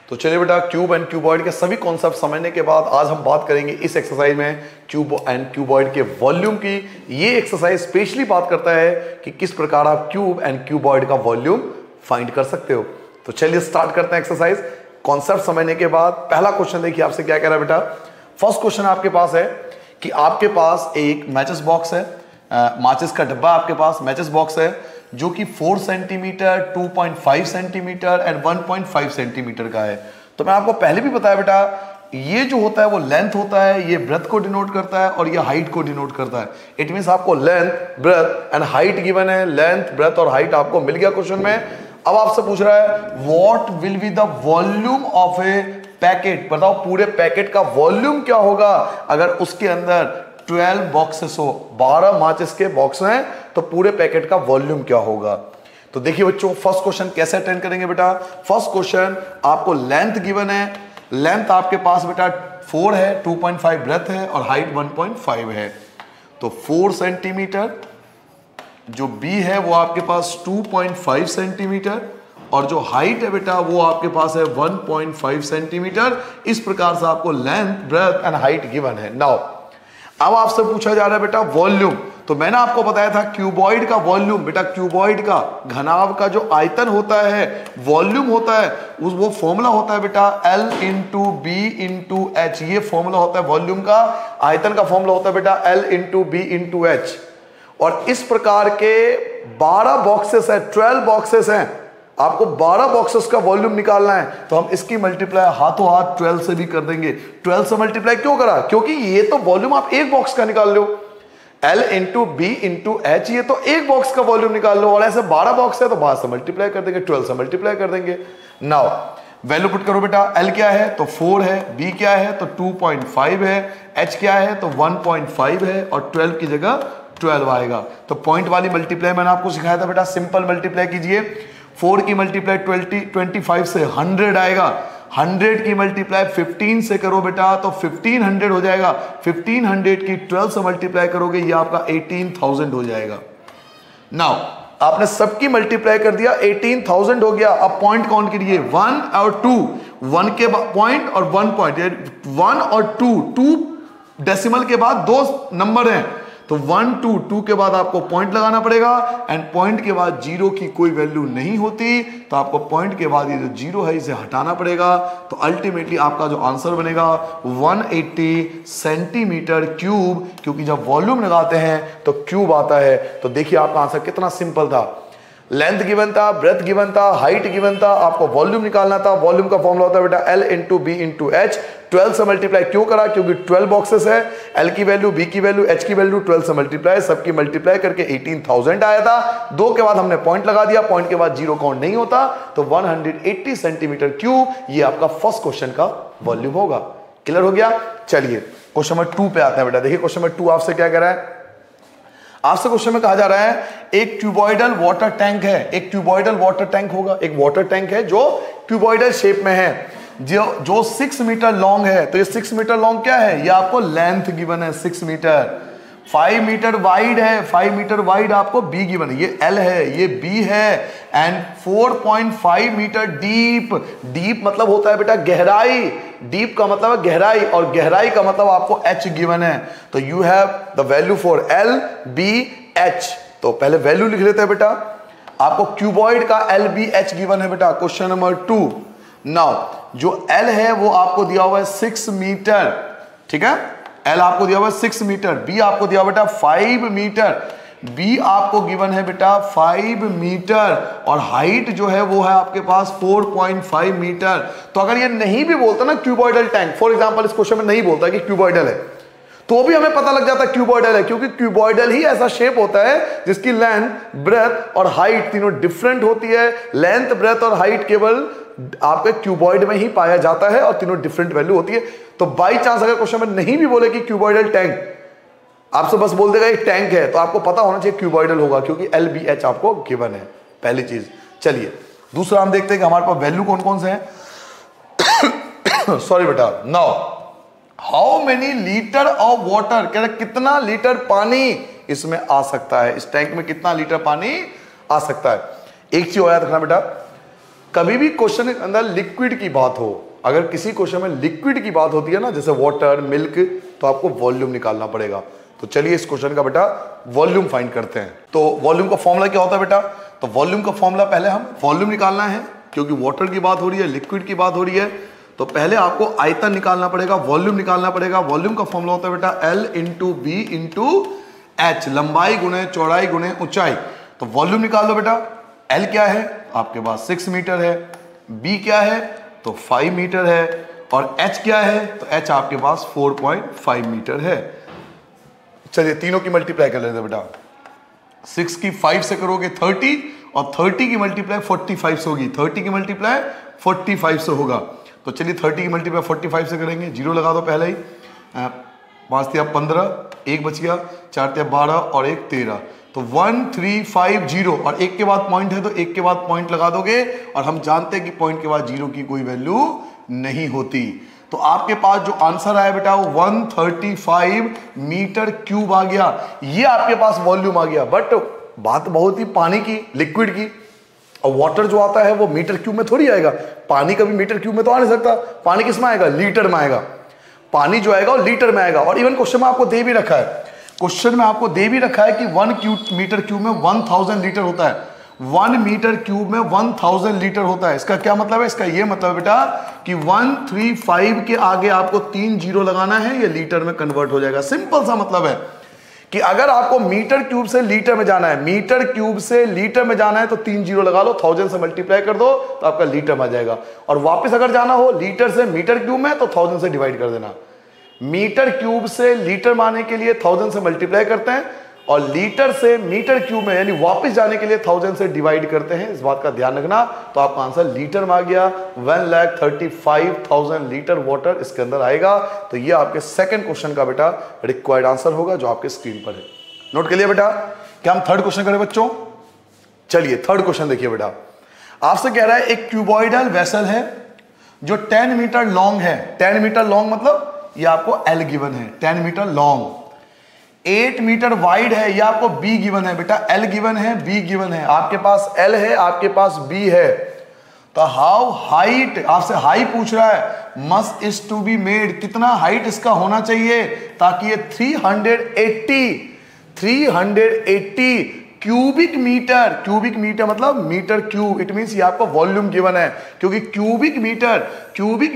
तो चलिए बेटा, क्यूब एंड क्यूबॉइड के सभी कॉन्सेप्ट समझने के बाद आज हम बात करेंगे इस एक्सरसाइज में क्यूब एंड क्यूबॉइड के वॉल्यूम की। ये एक्सरसाइज स्पेशली बात करता है कि किस प्रकार आप क्यूब एंड क्यूबॉइड का वॉल्यूम फाइंड कर सकते हो। तो चलिए स्टार्ट करते हैं एक्सरसाइज। कॉन्सेप्ट समझने के बाद पहला क्वेश्चन देखिए आपसे क्या कह रहा है बेटा। फर्स्ट क्वेश्चन आपके पास है कि आपके पास एक मैचेस बॉक्स है, माचिस का डब्बा आपके पास मैचेस बॉक्स है जो कि 4 सेंटीमीटर, 2.5 सेंटीमीटर एंड 1.5 सेंटीमीटर का है। तो मैं आपको पहले भी बताया बेटा, ये जो होता है वो लेंथ होता है, ये ब्रेथ को डिनोट करता है और ये हाइट को डिनोट करता है। इट मींस आपको length, breadth and height given है। लेंथ, ब्रेथ और हाइट आपको मिल गया क्वेश्चन में। अब आपसे पूछ रहा है what will be the volume of A packet. बताओ पूरे पैकेट का वॉल्यूम क्या होगा अगर उसके अंदर 12 बॉक्सेस हो, 12 माचिस के बॉक्स हैं, तो पूरे पैकेट का वॉल्यूम क्या होगा। तो देखिए बच्चों, फर्स्ट क्वेश्चन कैसे अटेंड करेंगे बेटा। फर्स्ट क्वेश्चन आपको लेंथ गिवन है। लेंथ आपके पास बेटा 4 है, 2.5 ब्रेथ है और हाइट 1.5 है। तो 4 सेंटीमीटर, जो बी है वो आपके पास 2.5 सेंटीमीटर और जो हाइट है बेटा वो आपके पास है 1.5 सेंटीमीटर। इस प्रकार से आपको length, breadth and height given है। नाउ अब आपसे पूछा जा रहा है बेटा वॉल्यूम। तो मैंने आपको बताया था क्यूबॉइड का वॉल्यूम, बेटा क्यूबॉइड का घनाभ का जो आयतन होता है, वॉल्यूम होता है, वो फॉर्मूला होता है बेटा L into b into H. ये फॉर्मूला होता है वॉल्यूम का, आयतन का फॉर्मूला होता है बेटा L into b into H. और इस प्रकार के 12 बॉक्सेस है, 12 बॉक्सेस हैं, आपको 12 बॉक्सेस का वॉल्यूम निकालना है। तो हम इसकी मल्टीप्लाई हाथों हाथ 12 से भी कर देंगे। 12 से मल्टीप्लाई क्यों करा? क्योंकि ये तो वॉल्यूम आप एक बॉक्स का निकाल लो, L into b into H, ये तो एक बॉक्स का वॉल्यूम निकाल लो। और ऐसे 12 बॉक्स है तो 12 से मल्टीप्लाई कर देंगे, 12 से मल्टीप्लाई कर देंगे। नाउ वैल्यू पुट करो बेटा। L क्या है तो 4 है, B क्या है तो 2.5 है, H क्या है तो 1.5 है और 12 की जगह 12 आएगा। तो पॉइंट वाली मल्टीप्लाई मैंने आपको सिखाया था बेटा, सिंपल मल्टीप्लाई कीजिए। 4 की मल्टीप्लाई 25 से 100 आएगा। 100 की मल्टीप्लाई 15 से करो बेटा तो 1500 हो जाएगा। 1500 की 12 से मल्टीप्लाई करोगे ये आपका 18,000 हो जाएगा। नाउ आपने सबकी मल्टीप्लाई कर दिया, 18,000 हो गया। अब पॉइंट काउंट कीजिए 1 और 2, 1 के बाद पॉइंट और 1 पॉइंट, 1 और 2 डेसिमल के बाद 2 नंबर हैं तो 1 2 2 के बाद आपको पॉइंट लगाना पड़ेगा एंड पॉइंट के बाद 0 की कोई वैल्यू नहीं होती तो आपको पॉइंट के बाद ये जो 0 है इसे हटाना पड़ेगा। तो अल्टीमेटली आपका जो आंसर बनेगा 180 सेंटीमीटर क्यूब, क्योंकि जब वॉल्यूम लगाते हैं तो क्यूब आता है। तो देखिए आपका आंसर कितना सिंपल था। लेंथ गिवन था, ब्रेथ गिवन था, हाइट गिवन था, आपको वॉल्यूम निकालना था। वॉल्यूम का फॉर्मूला होता है बेटा L into b into H. 12 से मल्टीप्लाई क्यों करा? क्योंकि 12 बॉक्सेस है, L की वैल्यू, B की वैल्यू, H की वैल्यू, 12 से मल्टीप्लाई, सबकी मल्टीप्लाई करके 18,000 आया था। 2 के बाद हमने पॉइंट लगा दिया, पॉइंट के बाद 0 काउंट नहीं होता तो 180 सेंटीमीटर क्यूब ये आपका फर्स्ट क्वेश्चन का वॉल्यूम होगा। क्लियर हो गया? चलिए क्वेश्चन नंबर 2 पे आते हैं बेटा। देखिए क्वेश्चन नंबर 2 आपसे क्या कह रहा है। आपसे क्वेश्चन में कहा जा रहा है एक क्यूबॉइडल वाटर टैंक है। एक क्यूबॉइडल वाटर टैंक होगा, एक वाटर टैंक है जो क्यूबॉइडल शेप में है, जो 6 मीटर लॉन्ग है। तो ये 6 मीटर लॉन्ग क्या है? ये आपको लेंथ गिवन है 6 मीटर। 5 मीटर वाइड है, 5 मीटर वाइड आपको बी गिवन है, ये L है, ये बी है एंड 4.5 मीटर डीप। डीप मतलब होता है बेटा गहराई, डीप का मतलब है गहराई और गहराई का मतलब आपको H गिवन है। तो you have the value for L, B, H। तो पहले वैल्यू लिख लेते हैं बेटा। आपको क्यूबॉइड का L, B, H गिवन है बेटा क्वेश्चन नंबर 2। नाउ जो L है वो आपको दिया हुआ है 6 मीटर, ठीक है। L आपको दिया हुआ है 6 मीटर, B आपको दिया हुआ बेटा 5 मीटर, B आपको गिवन है बेटा 5 मीटर और हाइट जो है वो है आपके पास 4.5 मीटर। तो अगर ये नहीं भी बोलता ना क्यूबॉइडल टैंक, फॉर एग्जांपल इस क्वेश्चन में नहीं बोलता कि क्यूबॉइडल है, तो भी हमें पता लग जाता है क्यूबॉइडल है, क्योंकि क्यूबॉइडल ही ऐसा शेप होता है जिसकी लेंथ, ब्रेथ और हाइट तीनों डिफरेंट होती है। लेंथ, ब्रेथ और हाइट केवल आपके क्यूबॉइड में ही पाया जाता है और तीनों डिफरेंट वैल्यू होती है। तो बाई चांस अगर क्वेश्चन में नहीं भी बोले कि क्यूबॉइडल टैंक, आपसे बस बोल देगा एक टैंक है, तो आपको पता होना चाहिए क्यूबॉइडल होगा, क्योंकि L, B, H आपको गिवन है, पहली चीज। चलिए दूसरा हम देखते हैं कि हमारे पास वैल्यू कौन कौन से हैं। सॉरी बेटा। Now how many litre of water, कह रहे कितना लीटर पानी इसमें आ सकता है, इस टैंक में कितना लीटर पानी आ सकता है। एक चीज और याद रखना बेटा, कभी भी क्वेश्चन के अंदर लिक्विड की बात हो, अगर किसी क्वेश्चन में लिक्विड की बात होती है ना, जैसे वाटर, मिल्क, तो आपको वॉल्यूम निकालना पड़ेगा। तो चलिए इस क्वेश्चन का बेटा वॉल्यूम फाइंड करते हैं। तो वॉल्यूम का फॉर्मूला क्या होता है बेटा? तो वॉल्यूम का फॉर्मूला, पहले हम वॉल्यूम निकालना है, क्योंकि वाटर की बात हो रही है, लिक्विड की बात हो रही है, तो पहले आपको आयतन निकालना पड़ेगा, वॉल्यूम निकालना पड़ेगा। वॉल्यूम का फॉर्मूला होता है बेटा L into b into H, लंबाई गुणे चौड़ाई गुणे ऊंचाई। तो वॉल्यूम निकाल लो बेटा। L क्या है आपके पास 6 मीटर है, B क्या है तो 5 मीटर है, और H क्या है तो H आपके पास 4.5 मीटर है। चलिए तीनों की मल्टीप्लाई कर लेते हैं बेटा। 6 की 5 से करोगे 30, और 30 की मल्टीप्लाई 45 से होगी, 30 की मल्टीप्लाई 45 से होगा। तो चलिए 30 की मल्टीप्लाई 45 से करेंगे, जीरो लगा दो पहले ही, 5 तिया 15, 1 बच गया, 4 तिया 12 और 1 13, तो 1350, और एक के बाद पॉइंट है तो एक के बाद पॉइंट लगा दोगे, और हम जानते हैं कि पॉइंट के बाद जीरो की कोई वैल्यू नहीं होती। तो आपके पास जो आंसर आया बेटा वो 135 मीटर क्यूब आ गया, ये आपके पास वॉल्यूम आ गया। बट बात बहुत ही पानी की, लिक्विड की, और वाटर जो आता है वो मीटर क्यूब में थोड़ी आएगा, पानी कभी मीटर क्यूब में तो आ नहीं सकता, पानी किस में आएगा? लीटर में आएगा। पानी जो आएगा वो लीटर में आएगा। और इवन क्वेश्चन में आपको दे भी रखा है, क्वेश्चन में आपको दे भी रखा है कि 1 मीटर क्यूब में 1000 लीटर होता है, 1 मीटर क्यूब में 1000 लीटर होता है। इसका क्या मतलब है? इसका ये मतलब है बेटा कि 135 के आगे आपको 3 जीरो लगाना है, ये लीटर में कन्वर्ट हो जाएगा। सिंपल सा मतलब है कि अगर आपको मीटर क्यूब से लीटर में जाना है, मीटर क्यूब से लीटर में जाना है तो 3 जीरो लगा लो, 1000 से मल्टीप्लाई कर दो तो आपका लीटर में आ जाएगा। और वापस अगर जाना हो लीटर से मीटर क्यूब में तो 1000 से डिवाइड कर देना। मीटर क्यूब से लीटर में आने के लिए 1000 से मल्टीप्लाई करते हैं, और लीटर से मीटर क्यूब में यानी वापस जाने के लिए 1000 से डिवाइड करते हैं। इस बात का ध्यान रखना। तो आपका आंसर लीटर में आ गया, 1,35,000 लीटर वाटर इसके अंदर आएगा। तो ये आपके सेकंड क्वेश्चन का बेटा रिक्वायर्ड आंसर होगा जो आपके स्क्रीन पर है। नोट कर लिया बेटा? क्या हम थर्ड क्वेश्चन करें बच्चों? चलिए थर्ड क्वेश्चन देखिए बेटा, आपसे कह रहा है एक क्यूबॉइडल वेसल है जो 10 मीटर लॉन्ग है। 10 मीटर लॉन्ग मतलब ये आपको एल गिवन है, 10 मीटर लॉन्ग, 8 मीटर वाइड है, ये आपको बी गिवन है बेटा। एल गिवन है, बी गिवन है, आपके पास एल है, आपके पास बी है। तो हाउ हाइट, आपसे हाई पूछ रहा है, must is to be made, कितना हाइट इसका होना चाहिए ताकि ये 380 क्यूबिक मीटर, क्यूबिक मीटर मतलब मीटर क्यूब, इट मींस ये आपको वॉल्यूम गिवन है, क्योंकि क्यूबिक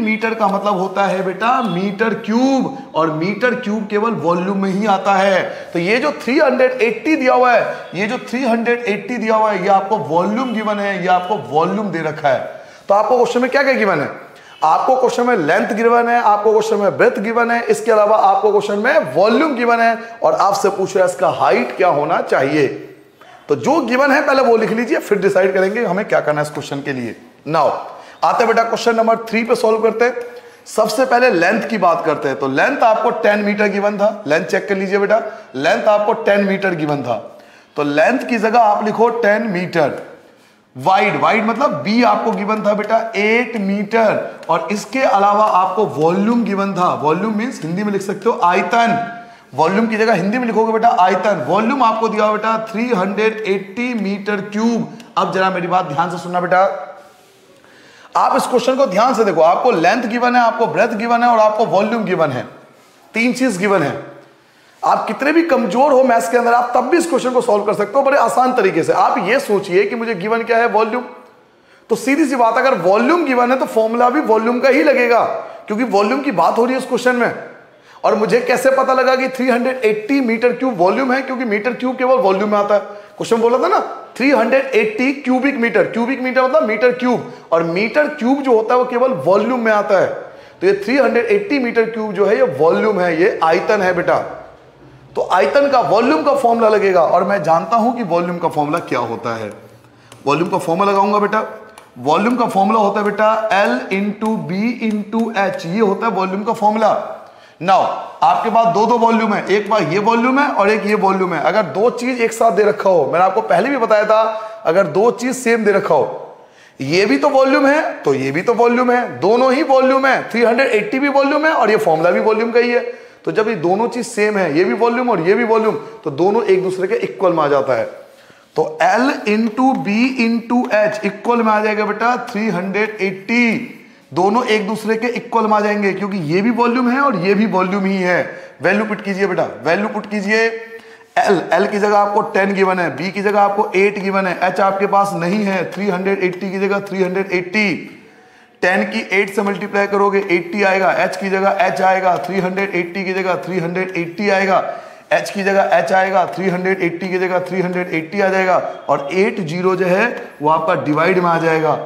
मीटर का मतलब होता है बेटा मीटर क्यूब, और मीटर क्यूब केवल वॉल्यूम में ही आता है। तो ये जो 380 दिया हुआ है, ये जो 380 दिया हुआ है, ये आपको वॉल्यूम गिवन है, ये आपको वॉल्यूम दे रखा है। तो आपको क्वेश्चन में क्या क्या गिवन है? आपको क्वेश्चन में लेंथ गिवन है, आपको क्वेश्चन में ब्रेथ गिवन है, इसके अलावा आपको क्वेश्चन में वॉल्यूम गिवन है, और आपसे पूछ रहा है इसका हाइट क्या होना चाहिए। तो जो गिवन है पहले वो लिख लीजिए, फिर डिसाइड करेंगे हमें क्या करना है इस क्वेश्चन के लिए। नाउ आते बेटा क्वेश्चन नंबर 3 पे सॉल्व करते हैं। सबसे पहले लेंथ की बात करते हैं। तो लेंथ आपको 10 मीटर गिवन था, लेंथ चेक कर लीजिए बेटा, लेंथ आपको 10 मीटर गिवन था। तो लेंथ की जगह आप लिखो 10 मीटर। वाइड, वाइड मतलब बी आपको गिवन था बेटा 8 मीटर, और इसके अलावा आपको वॉल्यूम गिवन था। वॉल्यूम मींस हिंदी में लिख सकते हो आयतन, वॉल्यूम की जगह हिंदी में लिखोगे बेटा आयतन। वॉल्यूम आपको दिया बेटा 380 मीटर क्यूब। अब जरा मेरी बात ध्यान से सुनना बेटा, आप इस क्वेश्चन को ध्यान से देखो, आपको लेंथ गिवन है, आपको ब्रेथ गिवन है, और आपको वॉल्यूम गिवन है, 3 चीज गिवन है। आप कितने भी कमजोर हो मैथ्स के अंदर, आप तब भी इस क्वेश्चन को सॉल्व कर सकते हो बड़े आसान तरीके से। आप ये सोचिए कि मुझे गिवन क्या है, वॉल्यूम। तो सीधी सी बात, अगर वॉल्यूम गिवन है तो फॉर्मूला भी वॉल्यूम का ही लगेगा, क्योंकि वॉल्यूम की बात हो रही है इस क्वेश्चन में। और मुझे कैसे पता लगा कि 380 मीटर क्यूब वॉल्यूम है? क्योंकि मीटर क्यूब केवल वॉल्यूम में आता है। क्वेश्चन बोला था ना 380 क्यूबिक मीटर, क्यूबिक मीटर मतलब मीटर क्यूब, और मीटर क्यूब जो होता है वो केवल वॉल्यूम में आता है। तो ये 380 मीटर क्यूब जो है ये वॉल्यूम है, ये आयतन है बेटा। तो आयतन का वॉल्यूम का फॉर्मूला लगेगा, और मैं जानता हूं कि वॉल्यूम का फॉर्मूला क्या होता है। वॉल्यूम का फॉर्मूला लगाऊंगा बेटा, वॉल्यूम का फॉर्मूला होता है बेटा L into b into H, ये होता है वॉल्यूम का फॉर्मूला। नाउ आपके पास दो वॉल्यूम है, एक बार ये वॉल्यूम है और एक ये वॉल्यूम है। अगर दो चीज एक साथ दे रखा हो, मैंने आपको पहले भी बताया था, अगर दो चीज सेम दे रखा हो, ये भी तो वॉल्यूम है तो ये भी तो वॉल्यूम है, दोनों ही वॉल्यूम है, 380 भी वॉल्यूम है और ये फॉर्मूला भी वॉल्यूम का ही है। तो जब ये दोनों चीज सेम है, ये भी वॉल्यूम और ये भी वॉल्यूम, तो दोनों एक दूसरे के इक्वल में आ जाता है। तो तो L into b into H equal में आ जाएगा बेटा 380। दोनों एक दूसरे के इक्वल में आ जाएंगे क्योंकि ये भी वॉल्यूम है और ये भी वॉल्यूम ही है। वैल्यू पुट कीजिए बेटा, वैल्यू पुट कीजिए। L की जगह आपको 10 गिवन है, B की जगह आपको 8 गिवन है, H आपके पास नहीं है। 380 की जगह 380, 10 की 8 से मल्टीप्लाई करोगे 80 आएगा। H की जगह H आएगा, 380 की जगह 380 आएगा। H की जगह H आएगा, 380 की जगह 380 आ जाएगा। और 8 जीरो जो है वो आपका डिवाइड में आ जाएगा।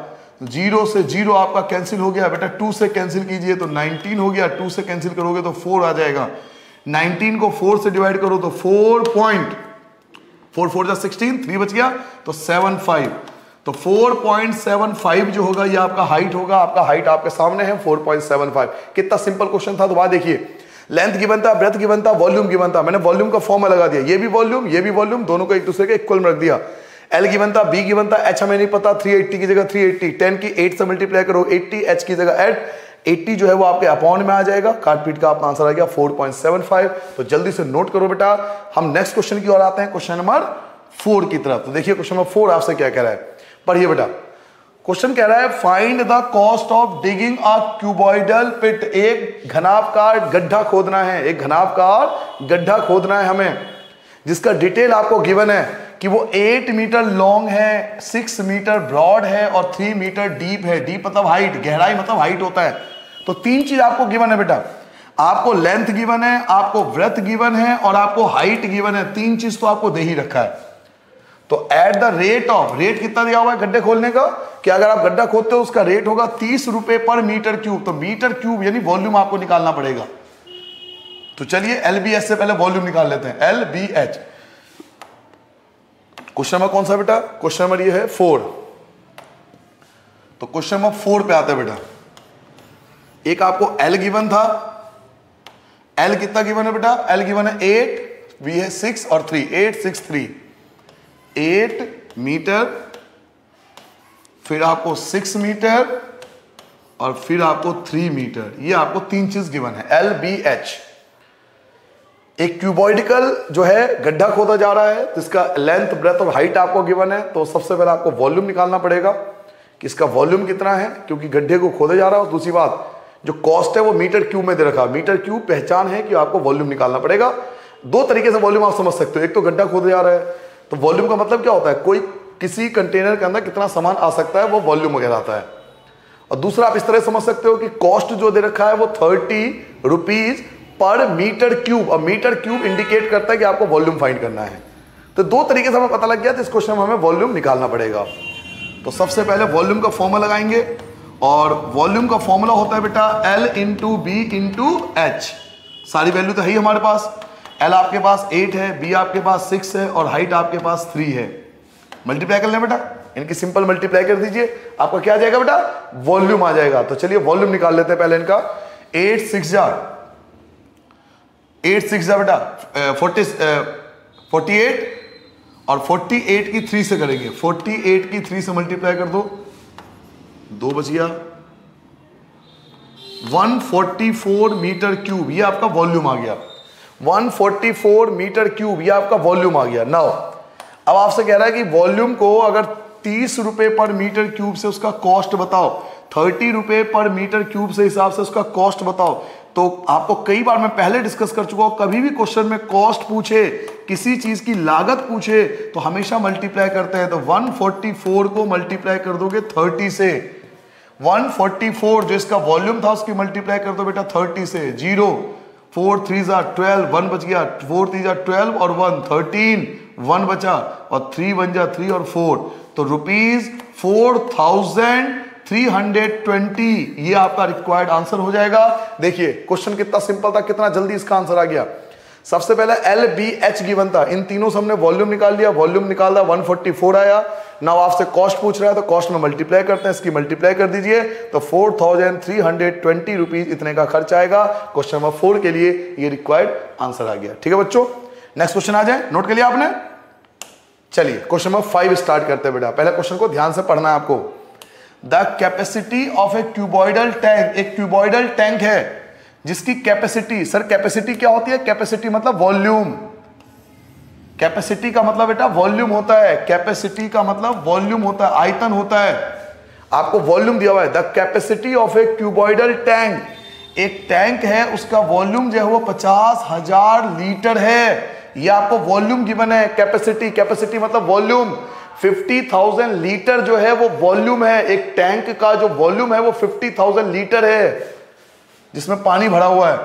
0 से 0 आपका कैंसिल हो गया बेटा, 2 से कैंसिल कीजिए तो 19 हो गया, 2 से कैंसिल करोगे तो 4 आ जाएगा। 19 को 4 से डिवाइड करो तो 4 4 16, 3 बच गया तो 75। तो 4.75 जो होगा ये आपका हाइट होगा। आपका हाइट आपके सामने है 4.75। कितना सिंपल क्वेश्चन था। तो बात देखिए, लेंथ गिवन था, ब्रेथ गिवन था, वॉल्यूम गिवन था। मैंने वॉल्यूम का फॉर्मूला लगा दिया, ये भी वॉल्यूम ये भी वॉल्यूम, दोनों को एक दूसरे के इक्वल में रख दिया। L गिवन था, B गिवन था, H हमें नहीं पता, 380 की जगह 380, 10 की 8 से मल्टीप्लाई करो 80, H की जगह 80 जो है वो आपके अपॉन में आ जाएगा। काट पीट का आपका आंसर आ गया 4.75। तो जल्दी से नोट करो बेटा। हम नेक्स्ट क्वेश्चन की ओर आते हैं, क्वेश्चन नंबर 4 की तरफ। तो देखिए क्वेश्चन नंबर 4 आपसे क्या कह रहा है, पढ़िए बेटा। क्वेश्चन कह रहा है find the cost of digging a cuboidal pit. एक घनाभकार गड्ढा खोदना है, एक घनाभकार गड्ढा खोदना है हमें, जिसका डिटेल आपको गिवन है कि वो 8 मीटर लॉन्ग है, 6 मीटर ब्रॉड है और 3 मीटर डीप है। डीप मतलब हाइट, गहराई मतलब हाइट होता है। तो 3 चीज आपको गिवन है बेटा, आपको लेंथ गिवन है, आपको ब्रेथ गिवन है और आपको हाइट गिवन है। 3 चीज तो आपको दे ही रखा है। तो eight the rate of, rate कितना दिया हुआ है गड्ढे खोलने का, कि अगर आप गड्ढा खोदते हो उसका रेट होगा 30 रुपए पर मीटर क्यूब। तो मीटर क्यूब यानी वॉल्यूम आपको निकालना पड़ेगा। तो चलिए LBH से पहले वॉल्यूम निकाल लेते हैं, LBH। क्वेश्चन नंबर कौन सा बेटा, क्वेश्चन नंबर ये है 4। तो क्वेश्चन नंबर 4 पे आते हैं बेटा। एक आपको L गिवन था, L कितना गिवन है बेटा, L गिवन है 8, V है 6 और 3, 8 6 3, 8 मीटर, फिर आपको 6 मीटर और फिर आपको 3 मीटर। ये आपको 3 चीज गिवन है, LBH। एक क्यूबॉइडिकल जो है गड्ढा खोदा जा रहा है, जिसका लेंथ ब्रेथ और हाइट आपको गिवन है। तो सबसे पहले आपको वॉल्यूम निकालना पड़ेगा कि इसका वॉल्यूम कितना है, क्योंकि गड्ढे को खोदा जा रहा है। और दूसरी बात, जो कॉस्ट है वो मीटर क्यूब में दे रखा है। मीटर क्यूब पहचान है कि आपको वॉल्यूम निकालना पड़ेगा। 2 तरीके से वॉल्यूम आप समझ सकते हो। एक तो गड्ढा खोदा जा रहा है, तो वॉल्यूम का मतलब क्या होता है, कोई किसी कंटेनर के अंदर कितना सामान आ सकता है, वो वॉल्यूम वगैरह आता है। और दूसरा आप इस तरह समझ सकते हो कि कॉस्ट जो दे रखा है वो 30 रुपीज पर मीटर क्यूब। और मीटर क्यूब इंडिकेट करता है कि आपको वॉल्यूम फाइंड करना है। तो 2 तरीके से हमें पता लग गया, तो इस क्वेश्चन में हमें वॉल्यूम निकालना पड़ेगा। तो सबसे पहले वॉल्यूम का फॉर्मूला लगाएंगे, और वॉल्यूम का फॉर्मूला होता है बेटा L into b into H. सारी वैल्यू तो है ही हमारे पास। L आपके पास 8 है, B आपके पास 6 है और हाइट आपके पास 3 है। मल्टीप्लाई कर लें बेटा, इनकी सिंपल मल्टीप्लाई कर दीजिए, आपका क्या आ जाएगा बेटा, वॉल्यूम आ जाएगा। तो चलिए वॉल्यूम निकाल लेते हैं पहले इनका। 8 6 जा बेटा 48 और 48 की 3 से करेंगे। 48 की 3 से मल्टीप्लाई कर दो, 2 बच गया। 144 मीटर क्यूब, ये आपका वॉल्यूम आ गया। 144 मीटर क्यूब, ये आपका वॉल्यूम आ गया। नाउ अब आपसे कह रहा है कि वॉल्यूम को अगर 30 रुपए पर मीटर क्यूब से उसका कॉस्ट बताओ, 30 रुपए पर मीटर क्यूब से हिसाब से उसका कॉस्ट बताओ। तो आपको कई बार मैं पहले डिस्कस कर चुका हूं, कभी भी क्वेश्चन में कॉस्ट पूछे, किसी चीज की लागत पूछे, तो हमेशा मल्टीप्लाई करते हैं। तो 144 को मल्टीप्लाई कर दोगे 30 से। 144 जो इसका वॉल्यूम था उसकी मल्टीप्लाई कर दो बेटा 30 से। 0 4 3 12, 1 बच गया। 4 3 12 और 1 13, 1 बचा और 3 1 3 और 4। तो रुपीज 4320 ये आपका रिक्वायर्ड आंसर हो जाएगा। देखिए क्वेश्चन कितना सिंपल था, कितना जल्दी इसका आंसर आ गया। सबसे पहले LBH गिवन था, इन तीनों से हमने वॉल्यूम निकाल लिया। वॉल्यूम निकाल दिया, 144 आया। नाउ आपसे कॉस्ट पूछ रहा है, तो कॉस्ट में मल्टीप्लाई करते हैं, इसकी मल्टीप्लाई कर दीजिए। तो 4320 रुपीज इतने का खर्च आएगा। क्वेश्चन नंबर 4 के लिए ये रिक्वायर्ड आंसर आ गया। ठीक है बच्चों, नेक्स्ट क्वेश्चन आ जाए, नोट कर लिया आपने। चलिए क्वेश्चन नंबर 5 स्टार्ट करते हैं बेटा। पहले क्वेश्चन को ध्यान से पढ़ना है आपको। The capacity of A cuboidal tank, एक क्यूबॉइडल टैंक है जिसकी कैपेसिटी, सर कैपेसिटी क्या होती है, कैपेसिटी मतलब वॉल्यूम। कैपेसिटी का मतलब बेटा वॉल्यूम होता है, कैपेसिटी का मतलब वॉल्यूम होता है, आयतन होता है। आपको वॉल्यूम दिया हुआ है, the capacity of A cuboidal tank, एक टैंक है उसका वॉल्यूम जो है वो 50,000 लीटर है। ये आपको वॉल्यूम गिवन है, कैपेसिटी, कैपेसिटी मतलब वॉल्यूम। 50,000 लीटर जो है वो वॉल्यूम है, एक टैंक का जो वॉल्यूम है वो 50,000 लीटर है जिसमें पानी भरा हुआ है।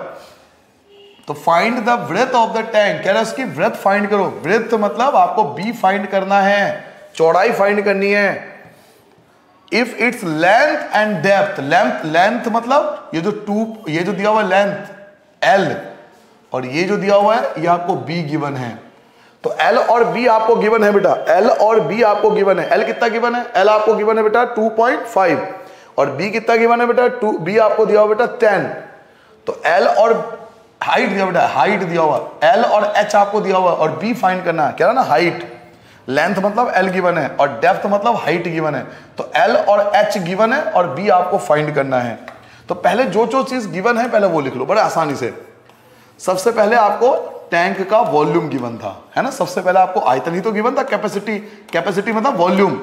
तो find the breadth of the tank, कह रहा है उसकी ब्रेथ फाइंड करो। ब्रेथ मतलब आपको बी फाइंड करना है, चौड़ाई फाइंड करनी है। If its length and depth, length मतलब ये जो दिया हुआ लेंथ एल और ये जो दिया हुआ है ये आपको बी गिवन है। तो एल और बी आपको गिवन है बेटा, एल और बी आपको गिवन है। एल कितना गिवन है? एल आपको गिवन है बेटा 2.5 और बी कितना गिवन है बेटा? बी आपको दिया हुआ बेटा 10। तो एल और हाइट दिया बेटा, हाइट दिया हुआ, एल और एच आपको दिया हुआ और बी फाइंड करना है। क्या है ना, हाइट, लेंथ मतलब एल गिवन है और डेप्थ मतलब हाइट गिवन है। तो एल और एच गिवन है और बी आपको फाइंड करना है। तो पहले जो चीज गिवन है पहले वो लिख लो बड़े आसानी से। सबसे पहले आपको टैंक का वॉल्यूम गिवन था, है ना। सबसे पहले आपको आयतन ही तो गिवन था, कैपेसिटी, कैपेसिटी मतलब वॉल्यूम।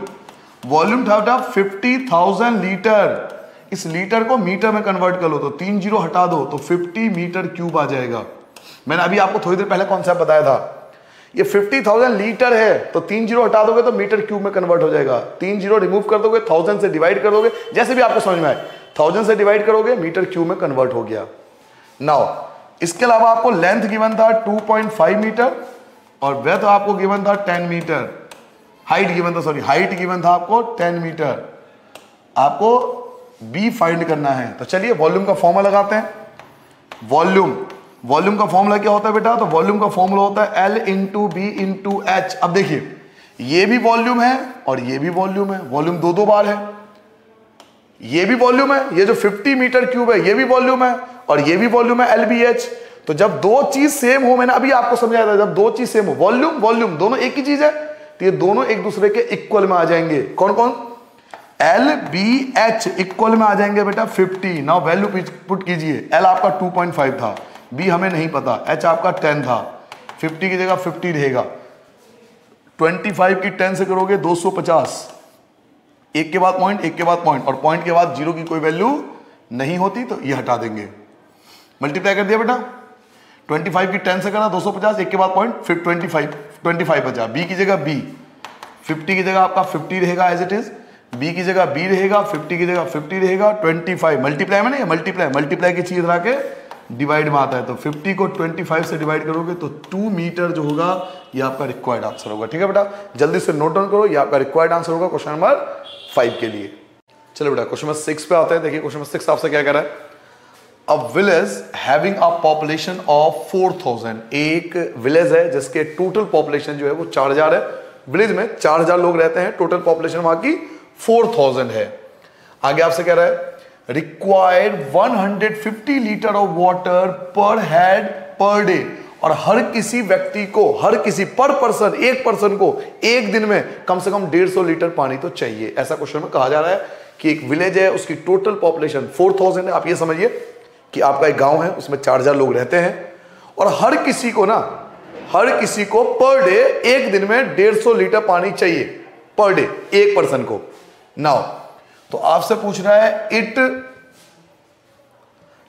वॉल्यूम था बेटा 50,000 लीटर। इस लीटर को मीटर में कन्वर्ट कर लो तो 3 जीरो हटा दो तो 50 मीटर क्यूब आ जाएगा। मैंने अभी आपको थोड़ी देर पहले कॉन्सेप्ट बताया था, ये 50,000 लीटर है तो 3 जीरो हटा दोगे तो मीटर क्यूब में कन्वर्ट हो जाएगा। 3 जीरो रिमूव कर दोगे, 1000 से डिवाइड कर दोगे, जैसे भी आपको समझ में आए, 1000 से डिवाइड करोगे मीटर क्यूब में कन्वर्ट हो गया। नाउ इसके अलावा आपको लेंथ गिवन था 2.5 मीटर और ब्रेथ आपको गिवन था 10 मीटर। हाइट गिवन था, सॉरी हाइट गिवन था आपको 10 मीटर। आपको बी फाइंड करना है। तो चलिए वॉल्यूम का फॉर्मूला लगाते हैं। वॉल्यूम का फॉर्मूला क्या होता है बेटा? तो वॉल्यूम का फॉर्मूला होता है L into b into H. अब देखिए ये भी वॉल्यूम है और ये भी वॉल्यूम है, वॉल्यूम दो बार है। ये भी वॉल्यूम है, ये जो 50 मीटर क्यूब है ये भी वॉल्यूम है और ये भी वॉल्यूम है LBH। तो जब दो चीज सेम हो, मैंने अभी आपको समझाया था, जब दो चीज सेम हो, वॉल्यूम दोनों एक ही चीज है तो ये दोनों एक दूसरे के इक्वल में आ जाएंगे। कौन कौन? LBH इक्वल में आ जाएंगे बेटा 50। नाउ वैल्यू पुट कीजिए। L आपका 2.5 था, B हमें नहीं पता, H आपका 10 था, 50 की जगह 50 रहेगा। 25 की 10 से करोगे 250, एक के बाद पॉइंट, एक के बाद पॉइंट और पॉइंट के बाद जीरो की कोई वैल्यू नहीं होती तो ये हटा देंगे। मल्टीप्लाई कर दिया बेटा, 25 की 10 से करा 250, एक के बाद पॉइंट, फिर 25 बचा। बी की जगह बी, 50 की जगह आपका 50 रहेगा एज इट इज, बी की जगह बी रहेगा, 50 की जगह 50 रहेगा। 25 मल्टीप्लाई में नहीं, मल्टीप्लाई की चीज हटा के डिवाइड में आता है। तो 50 को 25 से डिवाइड करोगे तो 2 मीटर जो होगा ये आपका रिक्वायर्ड आंसर होगा। ठीक है बेटा, जल्दी से नोट डाउन करो, ये आपका रिक्वायर्ड आंसर होगा क्वेश्चन नंबर 5 के लिए। चलो बेटा क्वेश्चन नंबर 6 पे आते हैं। देखिए क्वेश्चन नंबर 6 आपसे क्या कह रहा है? A village having a population of 4000, एक विलेज है जिसके टोटल पॉपुलेशन जो है वो 4000 है। विलेज में 4000 लोग रहते हैं, टोटल पॉपुलेशन वहां की 4000 है। आगे आपसे कह रहा है रिक्वायर्ड 150 लीटर ऑफ वाटर पर हेड पर डे, और हर किसी व्यक्ति को, हर किसी पर पर्सन, एक पर्सन को एक दिन में कम से कम 150 लीटर पानी तो चाहिए। ऐसा क्वेश्चन में कहा जा रहा है कि एक विलेज है उसकी टोटल पॉपुलेशन 4000 है। आप ये समझिए कि आपका एक गांव है उसमें 4000 लोग रहते हैं और हर किसी को पर डे एक दिन में 150 लीटर पानी चाहिए पर डे, एक पर्सन को। नाउ तो आपसे पूछ रहा है इट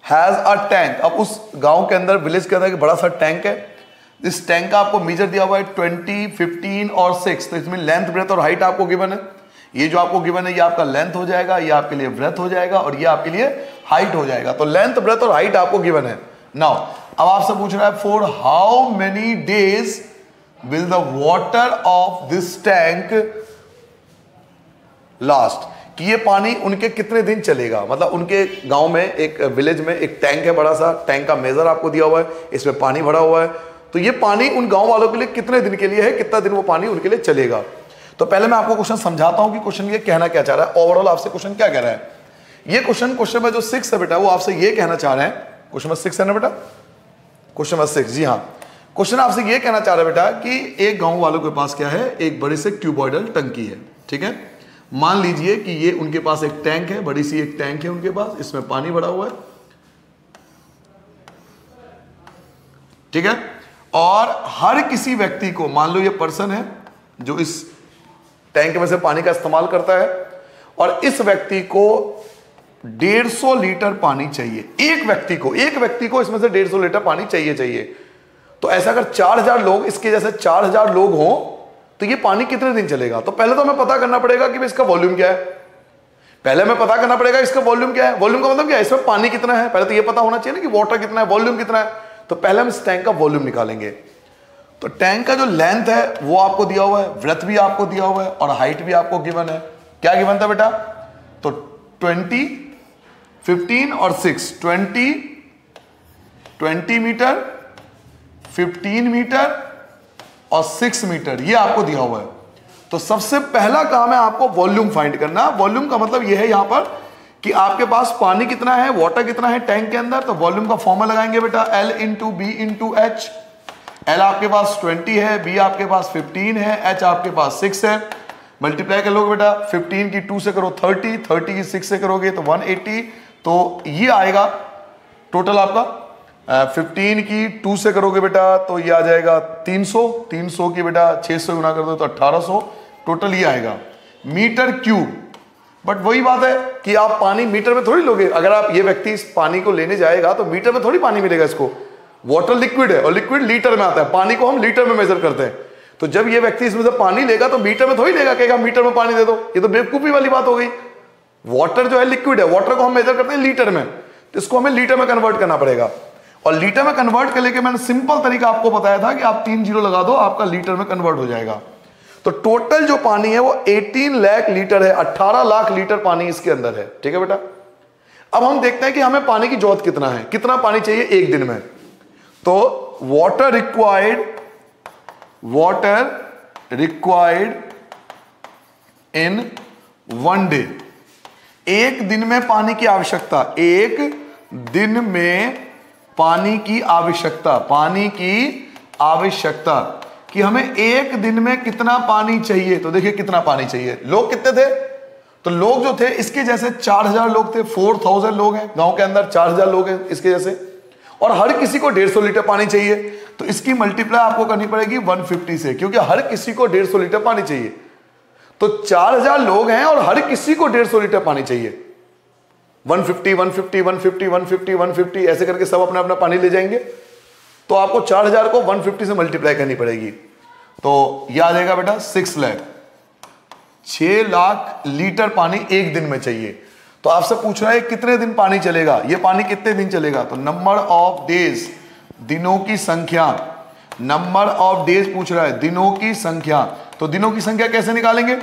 हैज अ टैंक। अब उस गांव के अंदर, विलेज के अंदर एक बड़ा सा टैंक है। इस टैंक का आपको मेजर दिया हुआ है 20, 15 और 6। तो इसमें लेंथ, ब्रेथ और हाइट आपको गिवन है। ये जो आपको गिवन है ये आपका लेंथ हो जाएगा, ये आपके लिए ब्रेथ हो जाएगा और ये आपके लिए हाइट हो जाएगा। तो लेंथ, ब्रेथ और हाइट आपको गिवन है। नाउ अब आपसे पूछ रहा है for how many days will the water of this tank last, कि ये पानी उनके कितने दिन चलेगा। मतलब उनके गांव में, एक विलेज में एक टैंक है, बड़ा सा टैंक का मेजर आपको दिया हुआ है, इसमें पानी भरा हुआ है। तो ये पानी उन गांव वालों के लिए कितने दिन के लिए है, कितना दिन वो पानी उनके लिए चलेगा। तो पहले मैं आपको क्वेश्चन समझाता हूं कि क्वेश्चन ये कहना क्या चाह रहा है। ओवरऑल आपसे क्वेश्चन क्या कह रहा है? ये क्वेश्चन में जो 6 है बेटा, वो आपसे ये कहना चाह रहे हैं, क्वेश्चन नंबर 6 है ना बेटा, क्वेश्चन नंबर 6, जी हाँ। क्वेश्चन आपसे ये कहना चाह रहा है बेटा कि एक गांव वालों के पास क्या है, एक बड़ी से क्यूबॉइडल टंकी है। ठीक है, मान लीजिए कि ये उनके पास एक टैंक है, बड़ी सी एक टैंक है उनके पास, इसमें पानी भरा हुआ है। ठीक है, और हर किसी व्यक्ति को, मान लो ये पर्सन है जो इस टैंक में से पानी का इस्तेमाल करता है, और इस व्यक्ति को 150 लीटर पानी चाहिए। एक व्यक्ति को इसमें से 150 लीटर पानी चाहिए। तो ऐसा अगर 4000 लोग, इसके जैसे 4000 लोग हों, तो ये पानी कितने दिन चलेगा? तो पहले तो हमें पता करना पड़ेगा कि इसका वॉल्यूम क्या है। वॉल्यूम क्या है? वॉल्यूम का मतलब क्या है? इसमें पानी कितना है, पहले तो ये पता होना चाहिए ना कि वाटर कितना है, वॉल्यूम कितना है। तो पहले हम इस टैंक का वॉल्यूम निकालेंगे। तो टैंक का जो लेंथ है वो आपको दिया हुआ है, ब्रेथ भी आपको दिया हुआ है, और हाइट भी आपको गिवन है। क्या गिवन था बेटा? तो 20, 15 और 6, 20 मीटर, 15 मीटर और 6 मीटर, ये आपको दिया हुआ है। तो सबसे पहला काम है आपको वॉल्यूम फाइंड करना। वॉल्यूम का मतलब यह है यहां पर कि आपके पास पानी कितना है, वाटर कितना है टैंक के अंदर। तो वॉल्यूम का फॉर्मूला लगाएंगे बेटा, L into b into H. L आपके पास 20 है, B आपके पास 15 है, H आपके पास 6 है। मल्टीप्लाई कर लोगे बेटा, 15 की 2 से करो 30, 30 की 6 से करोगे तो 180। तो ये आएगा टोटल आपका। 15 की 2 से करोगे बेटा तो ये आ जाएगा 300, 300 की बेटा 6 से गुना कर दो तो 1800, टोटल ये आएगा मीटर क्यूब। बट वही बात है कि आप पानी मीटर में थोड़ी लोगे। अगर आप ये व्यक्ति इस पानी को लेने जाएगा तो मीटर में थोड़ी पानी मिलेगा इसको। वाटर लिक्विड है और लिक्विड लीटर में आता है, पानी को हम लीटर में मेजर करते हैं। तो जब ये व्यक्ति इसमें से पानी लेगा तो मीटर में थोड़ी लेगा, कहेगा मीटर में पानी दे दो, ये तो बेवकूफी वाली बात हो गई। वाटर जो है लिक्विड है, वाटर को हम मेजर करते हैं लीटर में, तो इसको हमें लीटर में कन्वर्ट करना पड़ेगा। और लीटर में कन्वर्ट कर लेके मैंने सिंपल तरीका आपको बताया था कि आप 3 जीरो लगा दो, आपका लीटर में कन्वर्ट हो जाएगा। तो टोटल जो पानी है वो 18 लाख लीटर है, 18 लाख लीटर पानी इसके अंदर है। ठीक है बेटा, अब हम देखते हैं कि हमें पानी की जरूरत कितना है, कितना पानी चाहिए एक दिन में। तो वाटर रिक्वायर्ड इन 1 डे, एक दिन में पानी की आवश्यकता, एक दिन में पानी की आवश्यकता कि हमें एक दिन में कितना पानी चाहिए। तो देखिए कितना पानी चाहिए। लोग कितने थे? तो लोग जो थे इसके जैसे 4000 लोग थे, 4000 लोग हैं गांव के अंदर, 4000 लोग हैं इसके जैसे, और हर किसी को 150 लीटर पानी चाहिए। तो इसकी मल्टीप्लाई आपको करनी पड़ेगी 150 से, क्योंकि हर किसी को 150 लीटर पानी चाहिए। तो 4000 लोग हैं और हर किसी को 150 लीटर पानी चाहिए। 150 150 150 150 150 ऐसे करके सब अपना अपना पानी ले जाएंगे। तो आपको 4000 को 150 से मल्टीप्लाई करनी पड़ेगी। तो यह आ जाएगा बेटा 6 लाख लीटर पानी एक दिन में चाहिए। तो आपसे पूछ रहा है कितने दिन पानी चलेगा, ये पानी कितने दिन चलेगा? तो नंबर ऑफ डेज, दिनों की संख्या, नंबर ऑफ डेज पूछ रहा है, दिनों की संख्या। तो दिनों की संख्या कैसे निकालेंगे?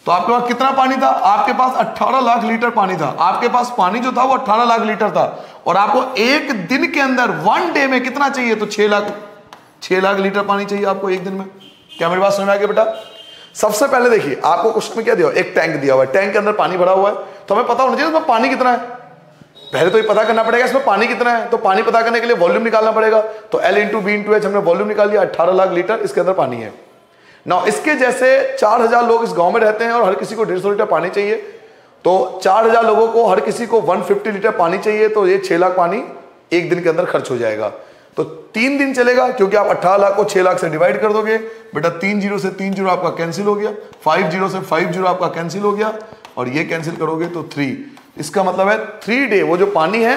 तो आपके पास कितना पानी था? आपके पास 18 लाख लीटर पानी था। आपके पास पानी जो था वो 18 लाख लीटर था, और आपको एक दिन के अंदर 1 डे में कितना चाहिए? तो 6 लाख लीटर पानी चाहिए आपको एक दिन में। क्या मेरी बात समझ में आ गई बेटा? सबसे पहले देखिए आपको क्वेश्चन में क्या दिया, एक टैंक दिया हुआ है, टैंक के अंदर पानी भरा हुआ है, तो हमें पता होना चाहिए इसमें पानी कितना है। पहले तो ये पता करना पड़ेगा इसमें पानी कितना है। तो पानी पता करने के लिए वॉल्यूम निकालना पड़ेगा। तो L into b into H, हमने वॉल्यूम निकाल लिया, 18 लाख लीटर इसके अंदर पानी है। ना इसके जैसे 4000 लोग इस गांव में रहते हैं और हर किसी को 150 लीटर पानी चाहिए। तो 4000 लोगों को हर किसी को 150 लीटर पानी चाहिए, तो ये 6 लाख पानी एक दिन के अंदर खर्च हो जाएगा। तो 3 दिन चलेगा, क्योंकि आप 18 लाख को 6 लाख से डिवाइड कर दोगे बेटा। 3 जीरो से 3 जीरो आपका कैंसिल हो गया, 5 जीरो से 5 जीरो आपका कैंसिल हो गया, और ये कैंसिल करोगे तो 3। इसका मतलब है 3 डे, वो जो पानी है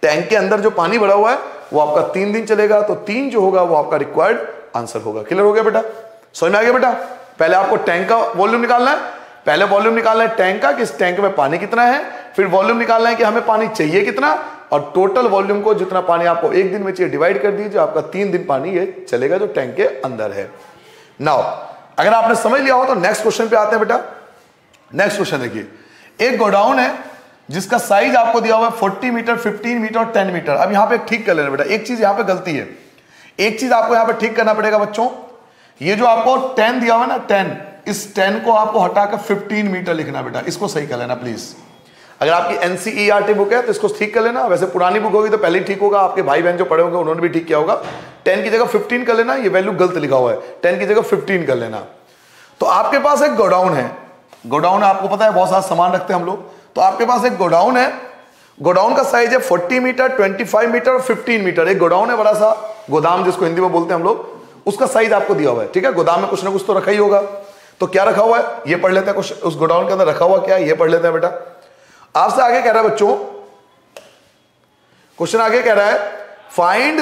टैंक के अंदर जो पानी भरा हुआ है वो आपका 3 दिन चलेगा। तो 3 जो होगा वो आपका रिक्वायर्ड आंसर होगा। क्लियर हो गया बेटा? समझ में आ गया बेटा? पहले आपको टैंक का वॉल्यूम निकालना है, पहले वॉल्यूम निकालना है टैंक का कि इस टैंक में पानी कितना है, फिर वॉल्यूम निकालना है कि हमें पानी चाहिए कितना, और टोटल वॉल्यूम को जितना पानी आपको एक दिन में चाहिए डिवाइड कर दीजिए, आपका 3 दिन पानी ये चलेगा जो टैंक के अंदर है। नाउ अगर आपने समझ लिया हो तो नेक्स्ट क्वेश्चन पे आते हैं बेटा। नेक्स्ट क्वेश्चन देखिए, एक गोडाउन है जिसका साइज आपको दिया हुआ है 40 मीटर, 15 मीटर और 10 मीटर। अब यहां पे ठीक कर लेना बेटा, एक चीज यहां पे गलती है, एक चीज आपको यहां पे ठीक करना पड़ेगा बच्चों। ये जो आपको 10 दिया हुआ है ना 10, इस 10 को आपको हटाकर 15 मीटर लिखना बेटा, इसको सही कर लेना प्लीज। अगर आपकी एनसीईआरटी बुक है तो इसको ठीक कर लेना, वैसे पुरानी बुक होगी तो पहले ही ठीक होगा, आपके भाई बहन जो पढ़े होंगे उन्होंने भी ठीक किया होगा। 10 की जगह 15 कर लेना, ये वैल्यू गलत लिखा हुआ है, 10 की जगह 15 कर लेना। तो आपके पास एक गोडाउन है, गोडाउन आपको पता है बहुत सारा सामान रखते हैं हम लोग। तो आपके पास एक गोडाउन है, गोडाउन का साइज है 40 मीटर, 25 मीटर और 15 मीटर। एक गोडाउन है बड़ा सा, गोदाम जिसको हिंदी में बोलते हैं हम लोग, उसका साइज आपको दिया हुआ है। ठीक है, गोदाम में कुछ ना कुछ तो रखा ही होगा, तो क्या रखा हुआ है ये पढ़ लेते हैं। कुछ उस गोडाउन के अंदर रखा हुआ क्या है ये पढ़ लेते हैं बेटा। आपसे आगे कह रहा है बच्चों, क्वेश्चन आगे कह रहा है find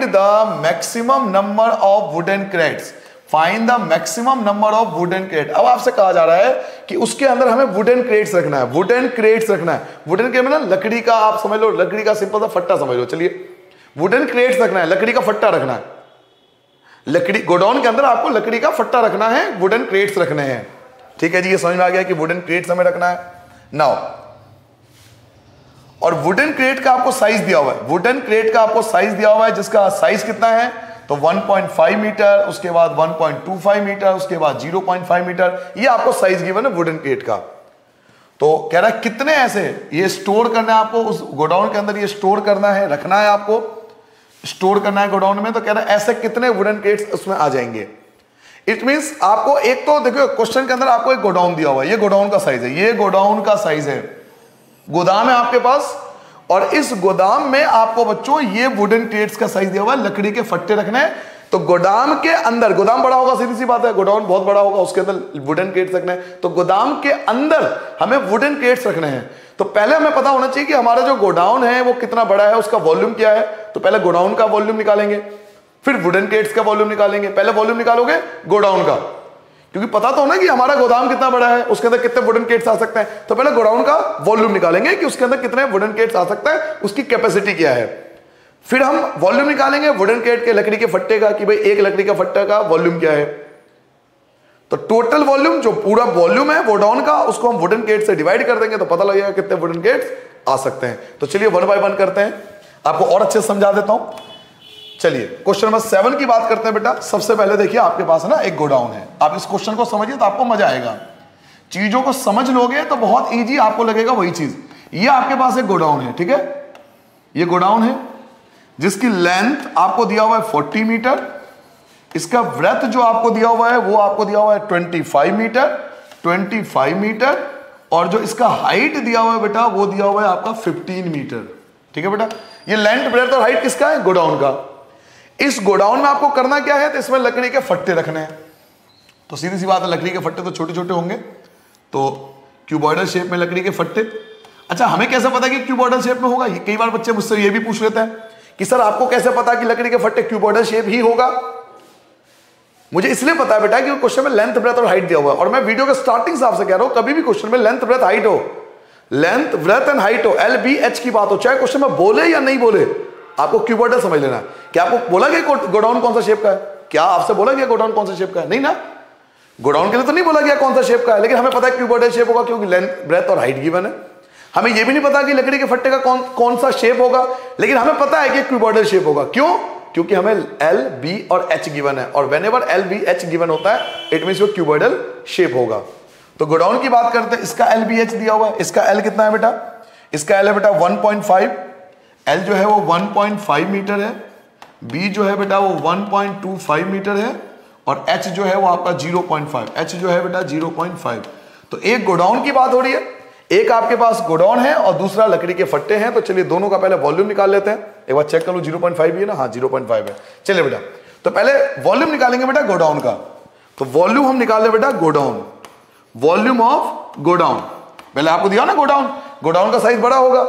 the maximum number of wooden crates. Find the maximum number of wooden crate. अब आपसे कहा जा रहा है कि उसके अंदर हमें वुडन क्रेट्स रखना है। वुडन क्रेट्स रखना है, वुडन क्रेट मतलब लकड़ी का, आप समझ लो लकड़ी का सिंपल सा फट्टा समझ लो। चलिए, वुडन क्रेट्स रखना है, लकड़ी का फट्टा रखना है। लकड़ी गोडाउन के अंदर आपको लकड़ी का फट्टा रखना है, वुडन क्रेट्स रखने हैं। ठीक है जी, ये समझ में आ गया कि वुडन क्रेट्स हमें रखना है नाउ। और वुडन क्रेट का आपको साइज दिया हुआ है, वुडन क्रेट का आपको साइज दिया हुआ है, जिसका साइज कितना है तो 1.5 मीटर, उसके बाद 1.25 मीटर, उसके बाद 0.5 मीटर, ये आपको साइज गिवन है वुडन क्रेट का। तो कह रहा है कितने ऐसे ये स्टोर करना है आपको उस गोडाउन के अंदर, ये स्टोर करना है, रखना है आपको, स्टोर करना है गोडाउन में। तो कह रहा है ऐसे कितने वुडन क्रेट्स उसमें आ जाएंगे। इट मींस आपको एक तो देखो क्वेश्चन के अंदर आपको एक गोडाउन दिया हुआ है, ये गोडाउन का साइज है, ये गोडाउन का साइज है, गोदाम है आपके पास, और इस गोदाम में आपको बच्चों ये वुडन क्रेट्स का साइज दिया हुआ है, लकड़ी के फट्टे रखने हैं। तो गोदाम के अंदर, गोदाम बड़ा होगा, सीधी सी बात है, गोडाउन बहुत बड़ा होगा, उसके अंदर वुडन क्रेट्स रखने हैं। तो गोदाम के अंदर हमें वुडन क्रेट्स रखने हैं। तो पहले हमें पता होना चाहिए कि हमारा जो गोडाउन है वो कितना बड़ा है, उसका वॉल्यूम क्या है। तो पहले गोडाउन का वॉल्यूम निकालेंगे, फिर वुडन क्रेट्स का वॉल्यूम निकालेंगे। पहले वॉल्यूम निकालोगे गोडाउन का, क्योंकि पता तो होना कि हमारा गोदाम कितना बड़ा है, उसके अंदर कितने वुडन क्रेट्स आ सकते हैं। तो पहले गोडाउन का वॉल्यूम निकालेंगे कि उसके अंदर कितने वुडन क्रेट्स आ सकते हैं, उसकी कैपेसिटी क्या है। फिर हम वॉल्यूम निकालेंगे वुडन क्रेट के, लकड़ी के फट्टे का, कि भाई एक लकड़ी का फट्टे का वॉल्यूम क्या है। तो टोटल वॉल्यूम, जो पूरा वॉल्यूम है गोडाउन का, उसको हम वुडन क्रेट से डिवाइड कर देंगे तो पता लगेगा कितने वुडन क्रेट्स आ सकते हैं। तो चलिए 1 बाय 1 करते हैं, आपको और अच्छे से समझा देता हूं। चलिए क्वेश्चन नंबर 7 की बात करते हैं बेटा। सबसे पहले देखिए आपके पास है ना एक गोडाउन है, आप इस क्वेश्चन को समझिए तो आपको मजा आएगा। चीजों को समझ लोगे तो बहुत इजी आपको लगेगा वही चीज। ये आपके पास एक गोडाउन है, ठीक है, ये गोडाउन है जिसकी लेंथ आपको दिया हुआ है 40 मीटर, इसका ब्रेथ जो आपको दिया हुआ है वो आपको दिया हुआ है 25 मीटर, और जो इसका हाइट दिया हुआ है बेटा वो दिया हुआ है आपका 15 मीटर। ठीक है बेटा, ये लेंथ ब्रेथ और हाइट किसका है, गोडाउन का। इस गोडाउन में आपको करना क्या है, तो इसमें लकड़ी के फट्टे रखने हैं। तो सीधी सी बात है, लकड़ी के फट्टे तो छोटे छोटे होंगे, तो क्यूबॉइडल शेप में लकड़ी के फट्टे। अच्छा, हमें कैसे पता कि क्यूबॉइडल शेप में होगा, ये कई बार बच्चे मुझसे ये भी पूछ लेते हैं कि सर आपको कैसे पता कि लकड़ी के फट्टे क्यूबॉइडल शेप ही होगा। मुझे इसलिए पता है बेटा कि क्वेश्चन में लेंथ ब्रेथ और हाइट दिया हुआ है, और मैं वीडियो के स्टार्टिंग से आपसे कह रहा हूं कभी भी क्वेश्चन में लेंथ ब्रेथ हाइट हो, लेंथ ब्रेथ एंड हाइट हो, LBH की बात हो, चाहे क्वेश्चन में बोले या नहीं बोले, आपको क्यूबॉइडल समझ लेना है। क्या आपको बोला गया गोडाउन कौन सा शेप का है, क्या आपसे बोला गया गोडाउन कौन सा शेप का है, नहीं ना, गोडाउन के लिए तो नहीं बोला गया कौन सा शेप का है, लेकिन हमें पता है क्यूबॉइडल शेप होगा क्योंकि लेंथ ब्रेथ और हाइट गिवन है। हमें यह भी नहीं पता कि लकड़ी के फट्टे का कौन सा शेप होगा, लेकिन हमें पता है कि क्यूबॉइडल शेप होगा। क्यों, क्योंकि हमें L, B और H गिवन है, और whenever L, B, H given होता है इट मींस वो क्यूबॉइडल शेप होगा। तो गोडाउन की बात करते हैं, इसका LBH दिया हुआ है, इसका L कितना है बेटा, इसका L है बेटा 1.5, L जो है वो 1.5 मीटर है, B जो है बेटा वो 1.25 मीटर है, और H जो है वो आपका 0.5, H जो है बेटा 0.5। तो एक गोडाउन की बात हो रही है, एक आपके पास गोडाउन है और दूसरा लकड़ी के फट्टे हैं। तो चलिए दोनों का पहले वॉल्यूम निकाल लेते हैं, एक बार चेक कर लो 0.5 भी है ना, हाँ 0.5 है। चलिए बेटा, तो पहले वॉल्यूम निकालेंगे बेटा गोडाउन का। तो वॉल्यूम हम निकाल ले बेटा गोडाउन, वॉल्यूम ऑफ गोडाउन। पहले आपको दिया ना गोडाउन, गोडाउन का साइज बड़ा होगा,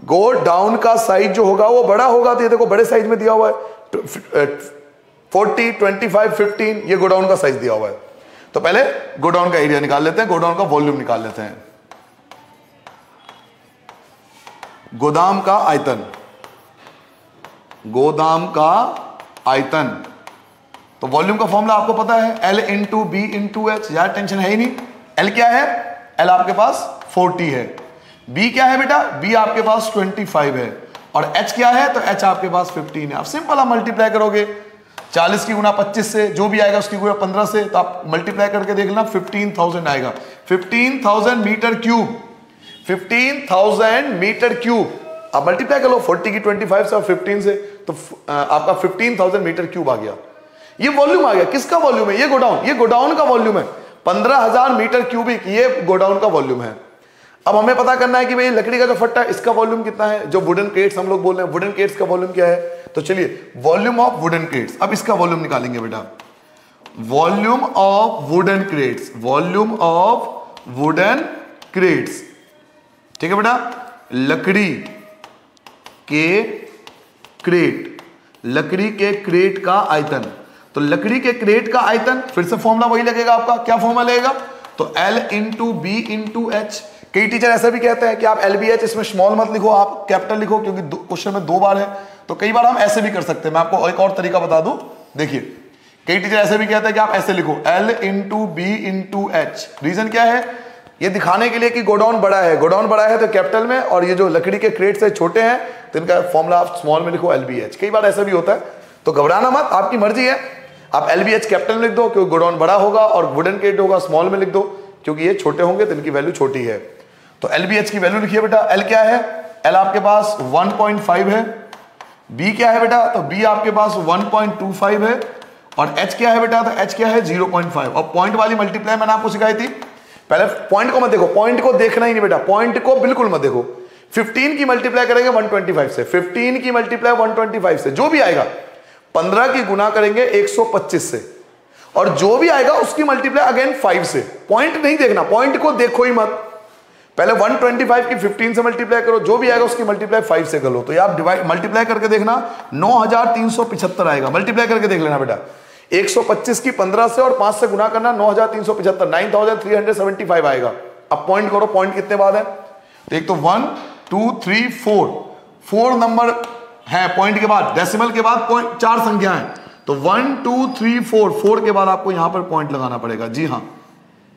गोडाउन का साइज जो होगा वो बड़ा होगा। तो ये देखो बड़े साइज में दिया हुआ है 40, 25, 15, ये गोडाउन का साइज दिया हुआ है। तो पहले गोडाउन का एरिया निकाल लेते हैं, गोडाउन का वॉल्यूम निकाल लेते हैं। गोदाम का आयतन, गोदाम का आयतन, तो वॉल्यूम का फॉर्मूला आपको पता है L into b into H, यार टेंशन है ही नहीं। L क्या है, L आपके पास 40 है, B क्या है बेटा, B आपके पास 25 है, और H क्या है, तो H आपके पास 15 है। आप सिंपल आप मल्टीप्लाई करोगे 40 की गुना 25 से, जो भी आएगा उसकी गुना 15 से, तो आप मल्टीप्लाई करके देख लेना 15,000 आएगा, 15,000 मीटर क्यूब, 15,000 मीटर क्यूब। आप मल्टीप्लाई कर लो 40 की 25 से और 15 से, तो आपका 15,000 मीटर क्यूब आ गया। ये वॉल्यूम आ गया, किसका वॉल्यूम है, ये गोडाउन का वॉल्यूम है 15,000 मीटर क्यूबिक, ये गोडाउन का वॉल्यूम है। अब हमें पता करना है कि भाई लकड़ी का जो फट्टा है इसका वॉल्यूम कितना है, जो वुडन क्रेट्स हम लोग बोल रहे हैं वुडन क्रेट्स का वॉल्यूम क्या है। तो चलिए वॉल्यूम ऑफ वुडन क्रेट्स, अब इसका वॉल्यूम निकालेंगे बेटा। Volume of wooden crates, volume of wooden crates, ठीक है बेटा। लकड़ी के क्रेट, लकड़ी के क्रेट का आयतन, तो लकड़ी के क्रेट का आयतन फिर से फॉर्मूला वही लगेगा आपका, क्या फॉर्मूला लगेगा, तो L into b into H. कई टीचर ऐसा भी कहते हैं कि आप LBH इसमें स्मॉल मत लिखो, आप कैपिटल लिखो, क्योंकि क्वेश्चन में 2 बार है। तो कई बार हम ऐसे भी कर सकते हैं, मैं आपको एक और तरीका बता दूं। देखिए कई टीचर ऐसे भी कहते हैं कि आप ऐसे लिखो L into b into H. Reason क्या है, ये दिखाने के लिए कि गोडाउन बड़ा है, गोडाउन बड़ा है तो कैपिटल में, और ये जो लकड़ी के क्रेट से छोटे हैं तो इनका फॉर्मूला आप स्मॉल में लिखो LBH। कई बार ऐसा भी होता है, तो घबराना मत, आपकी मर्जी है। आप LBH कैपिटल में लिख दो क्योंकि गोडाउन बड़ा होगा, और वुडन क्रेट होगा स्मॉल में लिख दो क्योंकि ये छोटे होंगे तो इनकी वैल्यू छोटी है। तो LBH की वैल्यू लिखिए बेटा। L क्या है, L आपके पास 1.5 है। B क्या है बेटा, तो B आपके पास 1.25 है। और H क्या है बेटा, तो H क्या है 0.5। और पॉइंट वाली मल्टीप्लाई मैंने आपको सिखाई थी। पहले पॉइंट को मत देखो, पॉइंट को देखना ही नहीं बेटा, पॉइंट को बिल्कुल मत देखो। 15 की मल्टीप्लाई करेंगे 125 से, 15 की मल्टीप्लाई 125 से, जो भी आएगा 15 की गुना करेंगे 125 से, और जो भी आएगा उसकी मल्टीप्लाई अगेन 5 से। पॉइंट नहीं देखना, पॉइंट को देखो ही मत। पहले 125 की 15 से मल्टीप्लाई करो, जो भी आएगा उसकी मल्टीप्लाई 5 से करो। तो ये आप डिवाइड मल्टीप्लाई करके देखना, 9375 आएगा। मल्टीप्लाई करके देख लेना बेटा। 125 की 15 से और 5 से गुना करना, 9375, 9375 आएगा। अब पॉइंट करो, पॉइंट कितने बाद है, तो एक तो 1 2 3 4 नंबर है पॉइंट के बाद, डेसिमल के बाद पॉइंट 4 संख्या है, तो 1 2 3 4 के बाद आपको यहां पर पॉइंट लगाना पड़ेगा। जी हां,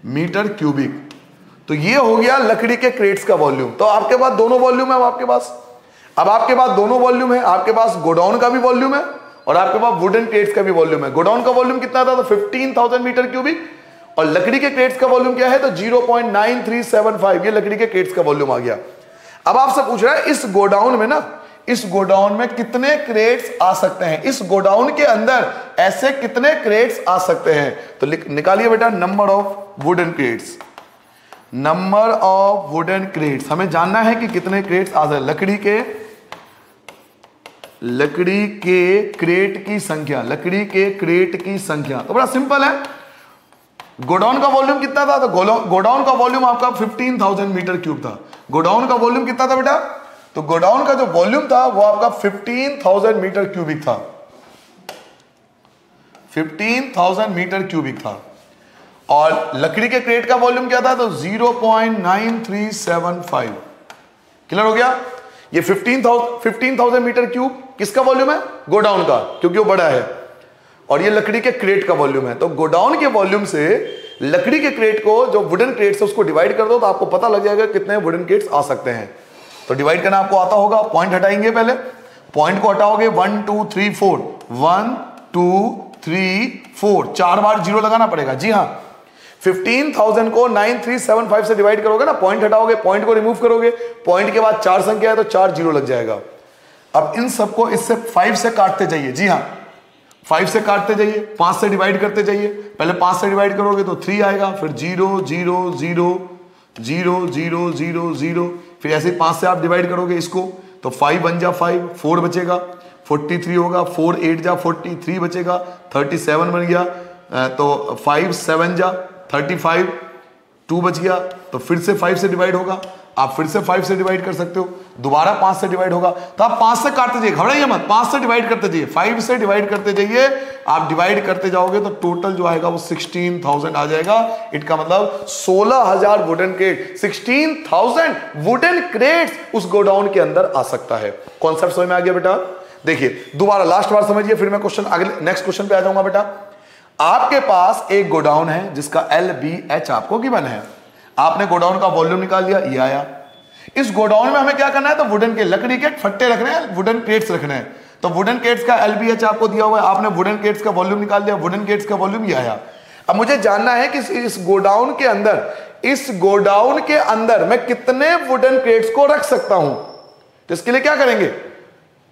मीटर क्यूबिक। तो ये हो गया लकड़ी के क्रेट्स का वॉल्यूम। तो आपके पास दोनों वॉल्यूम है, अब आपके पास दोनों वॉल्यूम है। आपके पास गोडाउन का भी वॉल्यूम है और आपके पास वुडन क्रेट्स का भी वॉल्यूम है। गोडाउन का वॉल्यूम कितना था, तो 15,000 मीटर क्यूबिक, और लकड़ी के क्रेट्स का वॉल्यूम क्या है, तो 0.9375। ये लकड़ी के क्रेट्स का वॉल्यूम आ गया। अब आपसे पूछ रहा है इस गोडाउन में ना, इस गोडाउन में कितने क्रेट्स आ सकते हैं, इस गोडाउन के अंदर ऐसे कितने क्रेट्स आ सकते हैं। तो निकालिए बेटा number of wooden crates, number of wooden crates. हमें जानना है कि कितने क्रेट्स आ सकते हैं। लकड़ी के क्रेट की संख्या, लकड़ी के क्रेट की संख्या। तो बड़ा सिंपल है, गोडाउन का वॉल्यूम कितना था, तो गोडाउन का वॉल्यूम आपका 15,000 मीटर क्यूब था। गोडाउन का वॉल्यूम कितना था बेटा, तो गोडाउन का जो वॉल्यूम था वो आपका 15,000 मीटर क्यूबिक था, 15,000 मीटर क्यूबिक था। और लकड़ी के क्रेट का वॉल्यूम क्या था, तो 0.9375। क्लियर हो गया। ये 15,000 मीटर क्यूब किसका वॉल्यूम है, गोडाउन का, क्योंकि वो बड़ा है, और ये लकड़ी के क्रेट का वॉल्यूम है। तो गोडाउन के वॉल्यूम से लकड़ी के क्रेट को, जो वुडन क्रेट से, उसको डिवाइड कर दो तो आपको पता लग जाएगा कितने वुडन क्रेट्स आ सकते हैं। तो डिवाइड करना आपको आता होगा। पॉइंट हटाएंगे, पहले पॉइंट को हटाओगे, 1 2 3 4, 1 2 3 4, 4 बार जीरो लगाना पड़ेगा। जी हाँ, 15,000 को 9375 से डिवाइड करोगे ना, पॉइंट हटाओगे, पॉइंट को रिमूव करोगे, पॉइंट के बाद 4 संख्या है तो 4 जीरो लग जाएगा। अब इन सबको इससे 5 से काटते जाइए। जी हाँ, 5 से काटते जाइए, 5 से डिवाइड करते जाइए। पहले 5 से डिवाइड करोगे तो 3 आएगा, फिर 0 0 0 0 0 0 0, फिर ऐसे 5 से आप डिवाइड करोगे इसको तो 5 बन जा 5, 4 बचेगा, 43 होगा, 4 8 जा 43 बचेगा, 37 बन गया, तो 5 7 जा 35, 2 बच गया, तो फिर से 5 से डिवाइड होगा, आप फिर से 5 से डिवाइड कर सकते हो, दोबारा 5 से डिवाइड होगा, तो आप 5 से काटते जाइए, घबराइए मत, 5 से डिवाइड करते जाइए, 5 से डिवाइड करते जाइए। आप डिवाइड करते जाओगे तो टोटल जो आएगा वो 16,000 आ जाएगा। इनका मतलब 16,000 वुडन क्रेट, 16,000 वुडन क्रेट्स उस गोडाउन के अंदर आ सकता है। कॉन्सेप्ट समझ में आ गया बेटा। देखिए दोबारा लास्ट बार समझिए, फिर मैं क्वेश्चन अगले नेक्स्ट क्वेश्चन पे आ जाऊंगा बेटा। आपके पास एक गोडाउन है जिसका LBH आपको गिवन है। आपने गोडाउन का वॉल्यूम निकाल लिया, ये आया। इस गोडाउन में हमें क्या करना है, तो वुडन के लकड़ी के फट्टे रखने हैं, वुडन क्रेट्स रखने हैं। तो वुडन क्रेट्स का LBH आपको दिया हुआ है, आपने वुडन क्रेट्स का वॉल्यूम निकाल लिया, वुडन क्रेट्स का वॉल्यूम ये आया। अब मुझे जानना है कि इस गोडाउन के अंदर, इस गोडाउन के अंदर मैं कितने वुडन क्रेट्स को रख सकता हूं। तो इसके लिए क्या करेंगे,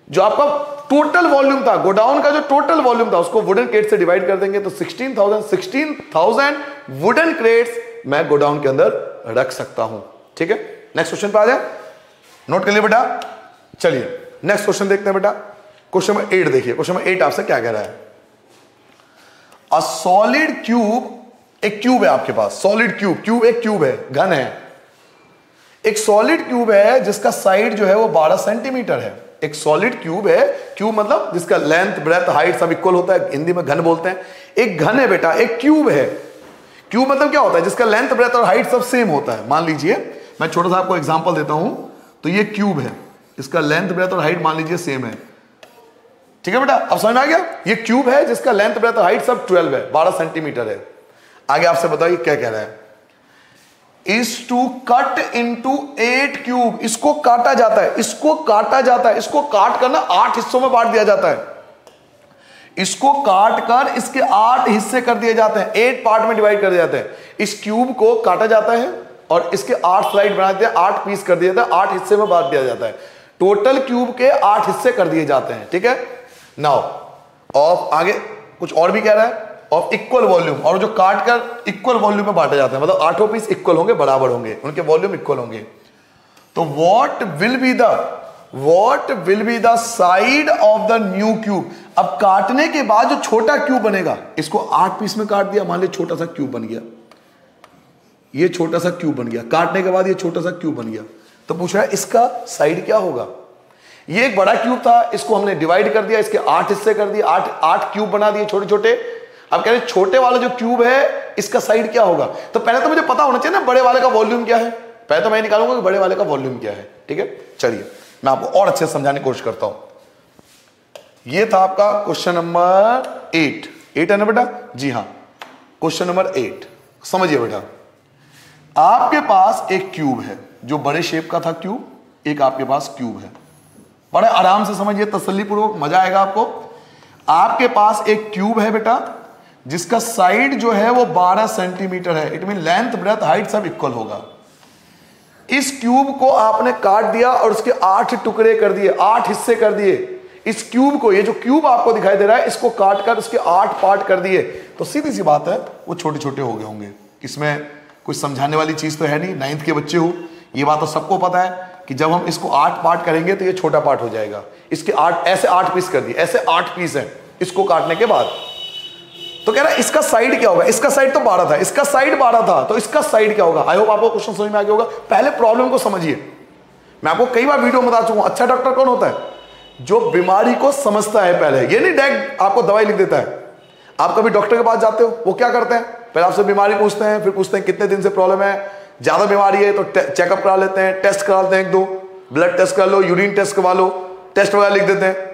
जो आपका टोटल वॉल्यूम था, गोडाउन का जो टोटल वॉल्यूम था उसको वुडन क्रेट से डिवाइड कर देंगे, तो 16,000 वुडन क्रेट्स मैं गोडाउन के अंदर रख सकता हूं। ठीक है। नेक्स्ट क्वेश्चन पे आ जाए, नोट कर लिया बेटा। चलिए नेक्स्ट क्वेश्चन देखते हैं बेटा। क्वेश्चन नंबर 8 देखिए, क्वेश्चन नंबर 8 आपसे क्या कह रहा है। अ सॉलिड क्यूब, एक क्यूब है आपके पास, सॉलिड क्यूब, क्यूब एक क्यूब है, घन है, एक सॉलिड क्यूब है जिसका साइड जो है वो 12 सेंटीमीटर है। एक सॉलिड क्यूब है, क्यूब मतलब जिसका लेंथ ब्रेथ हाइट सब इक्वल होता है, हिंदी में घन बोलते हैं। एक घन है बेटा, एक क्यूब है। क्यूब मतलब क्या होता है, जिसका लेंथ ब्रेथ और हाइट सब सेम होता है। मान लीजिए मैं छोटा सा आपको एग्जांपल देता हूं, तो ये क्यूब है, इसका लेंथ ब्रेथ और हाइट मान लीजिए सेम है, ठीक है बेटा। अब समझ में आ गया, ये क्यूब है जिसका लेंथ ब्रेथ और हाइट सब 12 है, 12 सेंटीमीटर है। आगे आपसे बताइए क्या कह रहा है। Is to cut into 8 cube, इसको काटा जाता है, इसको काटा जाता है, इसको काट कर ना 8 हिस्सों में बांट दिया जाता है। इसको काट कर इसके 8 हिस्से कर दिए जाते हैं, 8 पार्ट में डिवाइड कर दिए जाते हैं। इस क्यूब को काटा जाता है और इसके 8 स्लाइड बना दिया, 8 पीस कर दिया जाता है, 8 हिस्से में बांट दिया जाता है। टोटल क्यूब के 8 हिस्से कर दिए जाते हैं, ठीक है। नाउ ऑफ, आगे कुछ और भी कह रहा है, ऑफ इक्वल वॉल्यूम, और जो काट कर इक्वल वॉल्यूम में बांटे जाते हैं, मतलब 8 पीस इक्वल होंगे, बराबर होंगे, उनके वॉल्यूम इक्वल होंगे। तो what will be the side of the new cube. अब काटने के बाद जो छोटा क्यूब बनेगा, इसको 8 पीस में काट दिया, मान लीजिए छोटा सा क्यूब बन गया, ये छोटा सा क्यूब बन गया, काटने के बाद ये छोटा सा क्यूब बन गया। तो पूछ रहा है इसका साइड क्या होगा। ये एक बड़ा क्यूब था, इसको हमने डिवाइड कर दिया, इसके 8 हिस्से कर दिए, 8 क्यूब बना दिए छोटे छोटे। अब कह रहे छोटे वाला जो क्यूब है इसका साइड क्या होगा। तो पहले तो मुझे पता होना चाहिए ना बड़े वाले का वॉल्यूम क्या है, पहले तो मैं निकालूंगा कि बड़े वाले का वॉल्यूम क्या है, ठीक है। चलिए मैं आपको और अच्छे से समझाने की कोशिश करता हूं। ये था आपका क्वेश्चन नंबर 8 है ना बेटा, जी हाँ, क्वेश्चन नंबर 8। समझिए बेटा, आपके पास एक क्यूब है जो बड़े शेप का था क्यूब, एक आपके पास क्यूब है, बड़े आराम से समझिए, तसल्लीपूर्वक, मजा आएगा आपको। आपके पास एक क्यूब है बेटा जिसका साइड जो है वो 12 सेंटीमीटर है, it mean length breadth height सब इक्वल होगा। इस क्यूब को आपने काट दिया और उसके 8 टुकड़े कर दिए, 8 हिस्से कर दिए। इस क्यूब को, ये जो क्यूब आपको दिखाई दे रहा है, इसको काट कर उसके 8 पार्ट कर दिए। तो सीधी सी बात है वो छोटे छोटे हो गए होंगे, इसमें कुछ समझाने वाली चीज तो है नहीं, 9th के बच्चे हो, ये बात तो सबको पता है कि जब हम इसको 8 पार्ट करेंगे तो ये छोटा पार्ट हो जाएगा। इसके 8 ऐसे 8 पीस कर दिए, ऐसे 8 पीस है इसको काटने के बाद। तो कह रहा है इसका साइड क्या होगा। इसका साइड तो 12 था, इसका साइड 12 था, तो इसका साइड क्या होगा। आई होप आपको क्वेश्चन समझ में आ गया होगा। पहले प्रॉब्लम को समझिए। मैं आपको कई बार वीडियो में बता चुका हूं, अच्छा डॉक्टर कौन होता है, जो बीमारी को समझता है पहले, ये नहीं डायरेक्ट आपको दवाई लिख देता है। आप कभी डॉक्टर के पास जाते हो, वो क्या करते हैं, पहले आपसे बीमारी पूछते हैं, फिर पूछते हैं कितने दिन से प्रॉब्लम है, ज्यादा बीमारी है तो चेकअप करा लेते हैं, टेस्ट करा लेते हैं, 1-2 ब्लड टेस्ट कर लो, यूरिन टेस्ट करवा लो, टेस्ट वगैरह लिख देते हैं।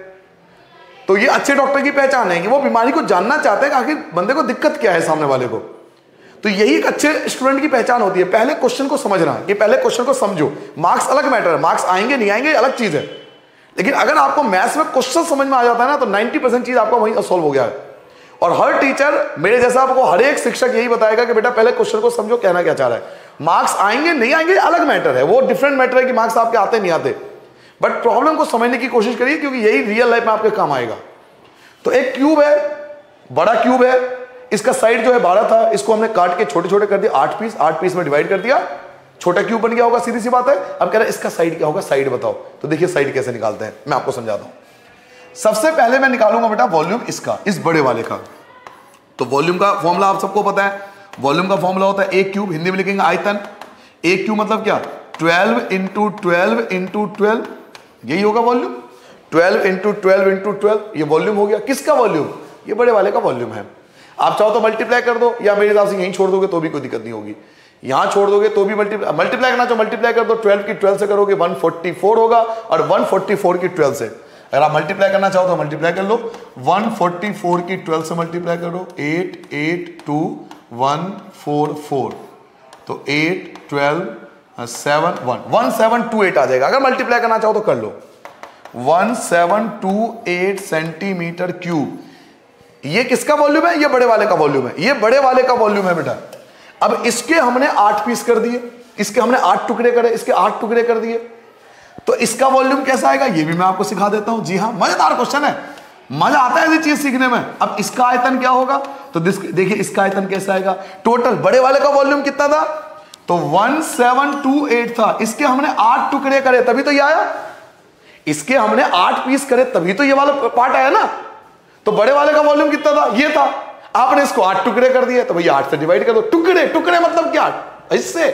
तो ये अच्छे डॉक्टर की पहचान है कि वो बीमारी को जानना चाहते हैं कि आखिर बंदे को दिक्कत क्या है सामने वाले को। तो यही एक अच्छे स्टूडेंट की पहचान होती है, पहले क्वेश्चन को समझना, कि पहले क्वेश्चन को समझो। मार्क्स अलग मैटर है, मार्क्स आएंगे नहीं आएंगे अलग चीज है, लेकिन अगर आपको मैथ्स में क्वेश्चन समझ में आ जाता है ना, तो 90% चीज आपका वहीं सॉल्व हो गया है। और हर टीचर मेरे जैसा आपको, हर एक शिक्षक यही बताएगा कि बेटा पहले क्वेश्चन को समझो, कहना क्या चाह रहा है। मार्क्स आएंगे नहीं आएंगे अलग मैटर है, वो डिफरेंट मैटर है कि मार्क्स आपके आते नहीं आते, बट प्रॉब्लम को समझने की कोशिश करिए, क्योंकि यही रियल लाइफ में आपके काम आएगा। तो एक क्यूब है, बड़ा क्यूब है, इसका साइड जो है 12 था, इसको हमने काट के छोटे छोटे कर दिया, 8 पीस में डिवाइड कर दिया, छोटा क्यूब बन गया होगा, सीधी सी बात है। अब कह रहा है इसका साइड क्या होगा, साइड बताओ। तो देखिए साइड कैसे निकालते हैं, मैं आपको समझाता हूं। सबसे पहले मैं निकालूंगा बेटा वॉल्यूम इसका, इस बड़े वाले का। तो वॉल्यूम का फॉर्मूला आप सबको पता है, वॉल्यूम का फॉर्मूला होता है एक क्यूब, हिंदी में लिखेंगे आयतन। एक क्यूब मतलब क्या, 12 × 12 × 12, यही होगा वॉल्यूम। 12 × 12 × 12, ये वॉल्यूम हो गया। किसका वॉल्यूम, ये बड़े वाले का वॉल्यूम है। आप चाहो तो मल्टीप्लाई कर दो, या मेरे हिसाब से यहीं छोड़ दोगे तो भी कोई दिक्कत नहीं होगी, यहां छोड़ दोगे तो भी मल्टीप्लाई करना चाहो मल्टीप्लाई कर दो। 12 की 12 से करोगे 144 होगा, और 144 की 12 से अगर आप मल्टीप्लाई करना चाहो तो मल्टीप्लाई कर लो। 144 की 12 से मल्टीप्लाई करो, 882 तो 8 12 7 1 1728 आ जाएगा। अगर मल्टीप्लाई करना चाहो तो कर लो। 1728 सेंटीमीटर क्यूब, ये किसका वॉल्यूम है, ये बड़े वाले का वॉल्यूम है, ये बड़े वाले का वॉल्यूम है बेटा। अब इसके हमने 8 पीस कर दिए, इसके हमने 8 टुकड़े करे, इसके 8 टुकड़े कर दिए, तो इसका वॉल्यूम कैसा आएगा ये भी मैं आपको सिखा देता हूं। जी हां, मजेदार क्वेश्चन है, मजा आता है ऐसी चीज सीखने में। अब इसका आयतन क्या होगा, तो देखिए इसका आयतन कैसा आएगा। टोटल बड़े वाले का वॉल्यूम कितना था, तो 1728 था, इसके हमने 8 टुकड़े करे तभी तो ये आया, इसके हमने 8 पीस करे तभी तो ये वाला पार्ट आया ना। तो बड़े वाले का वॉल्यूम कितना था, ये था, आपने इसको 8 टुकड़े कर दिए, तो भैया 8 से डिवाइड कर दो। टुकड़े टुकड़े मतलब क्या, इससे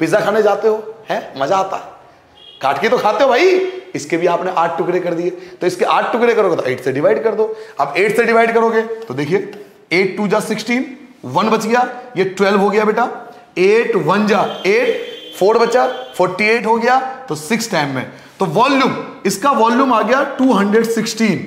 पिज्जा खाने जाते हो, है मजा आता है, काट के तो खाते हो भाई, इसके भी आपने 8 टुकड़े कर दिए, तो इसके 8 टुकड़े करोगे तो 8 से डिवाइड कर दो। अब 8 से डिवाइड करोगे तो देखिए 8 2 जा 16, 1 बच गया, ये 12 हो गया बेटा, 8 1 जा 8, 4 बचा 48 हो गया, तो 6 टाइम में। तो वॉल्यूम, इसका वॉल्यूम आ गया 216,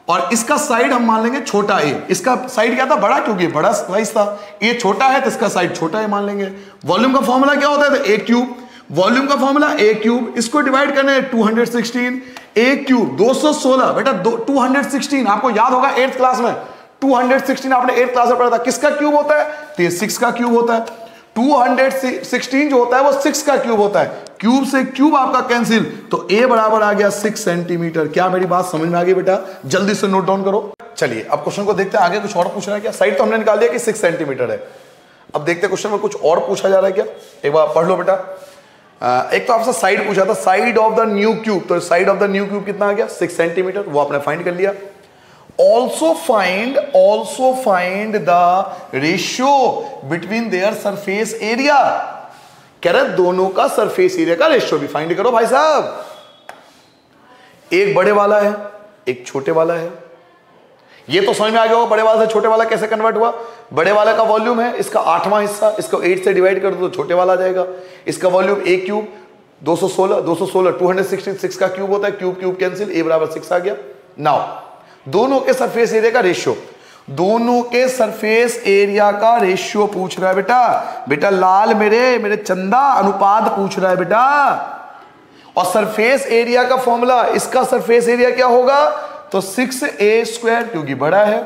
और इसका साइड हम मान लेंगे छोटा ए, इसका साइड क्या था, बड़ा, क्योंकि बड़ा साइज था, ये छोटा है तो इसका साइड छोटा है मान लेंगे। वॉल्यूम का फॉर्मूला क्या होता है, ए क्यूब, वॉल्यूम का फॉर्मूला ए क्यूब, इसको डिवाइड करना है 216, ए क्यूब 216, बेटा 216 आपको याद होगा 8th क्लास में, 216 आपने 8th क्लास में पढ़ा था, किसका क्यूब होता है, तो ये 6 का क्यूब होता है। 216 जो होता है वो 6 का क्यूब होता है, क्यूब से क्यूब आपका कैंसिल, तो ए बराबर आ गया 6 सेंटीमीटर। क्या मेरी बात समझ में आ गई बेटा, जल्दी से नोट डाउन करो। चलिए अब क्वेश्चन को देखते हैं, आगे कुछ और पूछ रहा है क्या, साइड तो हमने निकाल दिया कि 6 सेंटीमीटर है, अब देखते हैं क्वेश्चन में कुछ और पूछा जा रहा है क्या, एक बार पढ़ लो बेटा। एक तो आपसे साइड पूछा था, side of the new cube, तो side of the new cube कितना आ गया 6 सेंटीमीटर, वो आपने फाइंड कर लिया। also find the ratio between their surface area, कह रहे दोनों का सरफेस एरिया का रेशियो भी फाइंड करो भाई साहब। एक बड़े वाला है, एक छोटे वाला है, ये तो समझ में आ गया होगा बड़े वाला से छोटे वाला कैसे कन्वर्ट हुआ। बड़े वाला का वॉल्यूम है इसका 8वां हिस्सा, इसको 8 से डिवाइड कर दो तो छोटे वाला आ जाएगा। इसका वॉल्यूम ए क्यूब 216 216 का क्यूब होता है, क्यूब क्यूब कैंसिल, ए बराबर 6 आ गया। नाउ दोनों के सरफेस एरिया का रेशियो, दोनों के सरफेस एरिया का रेशियो पूछ रहा है बेटा लाल मेरे चंदा, अनुपात पूछ रहा है बेटा। और सरफेस एरिया का फॉर्मूला, इसका सरफेस एरिया क्या होगा, तो 6a² क्योंकि बड़ा है,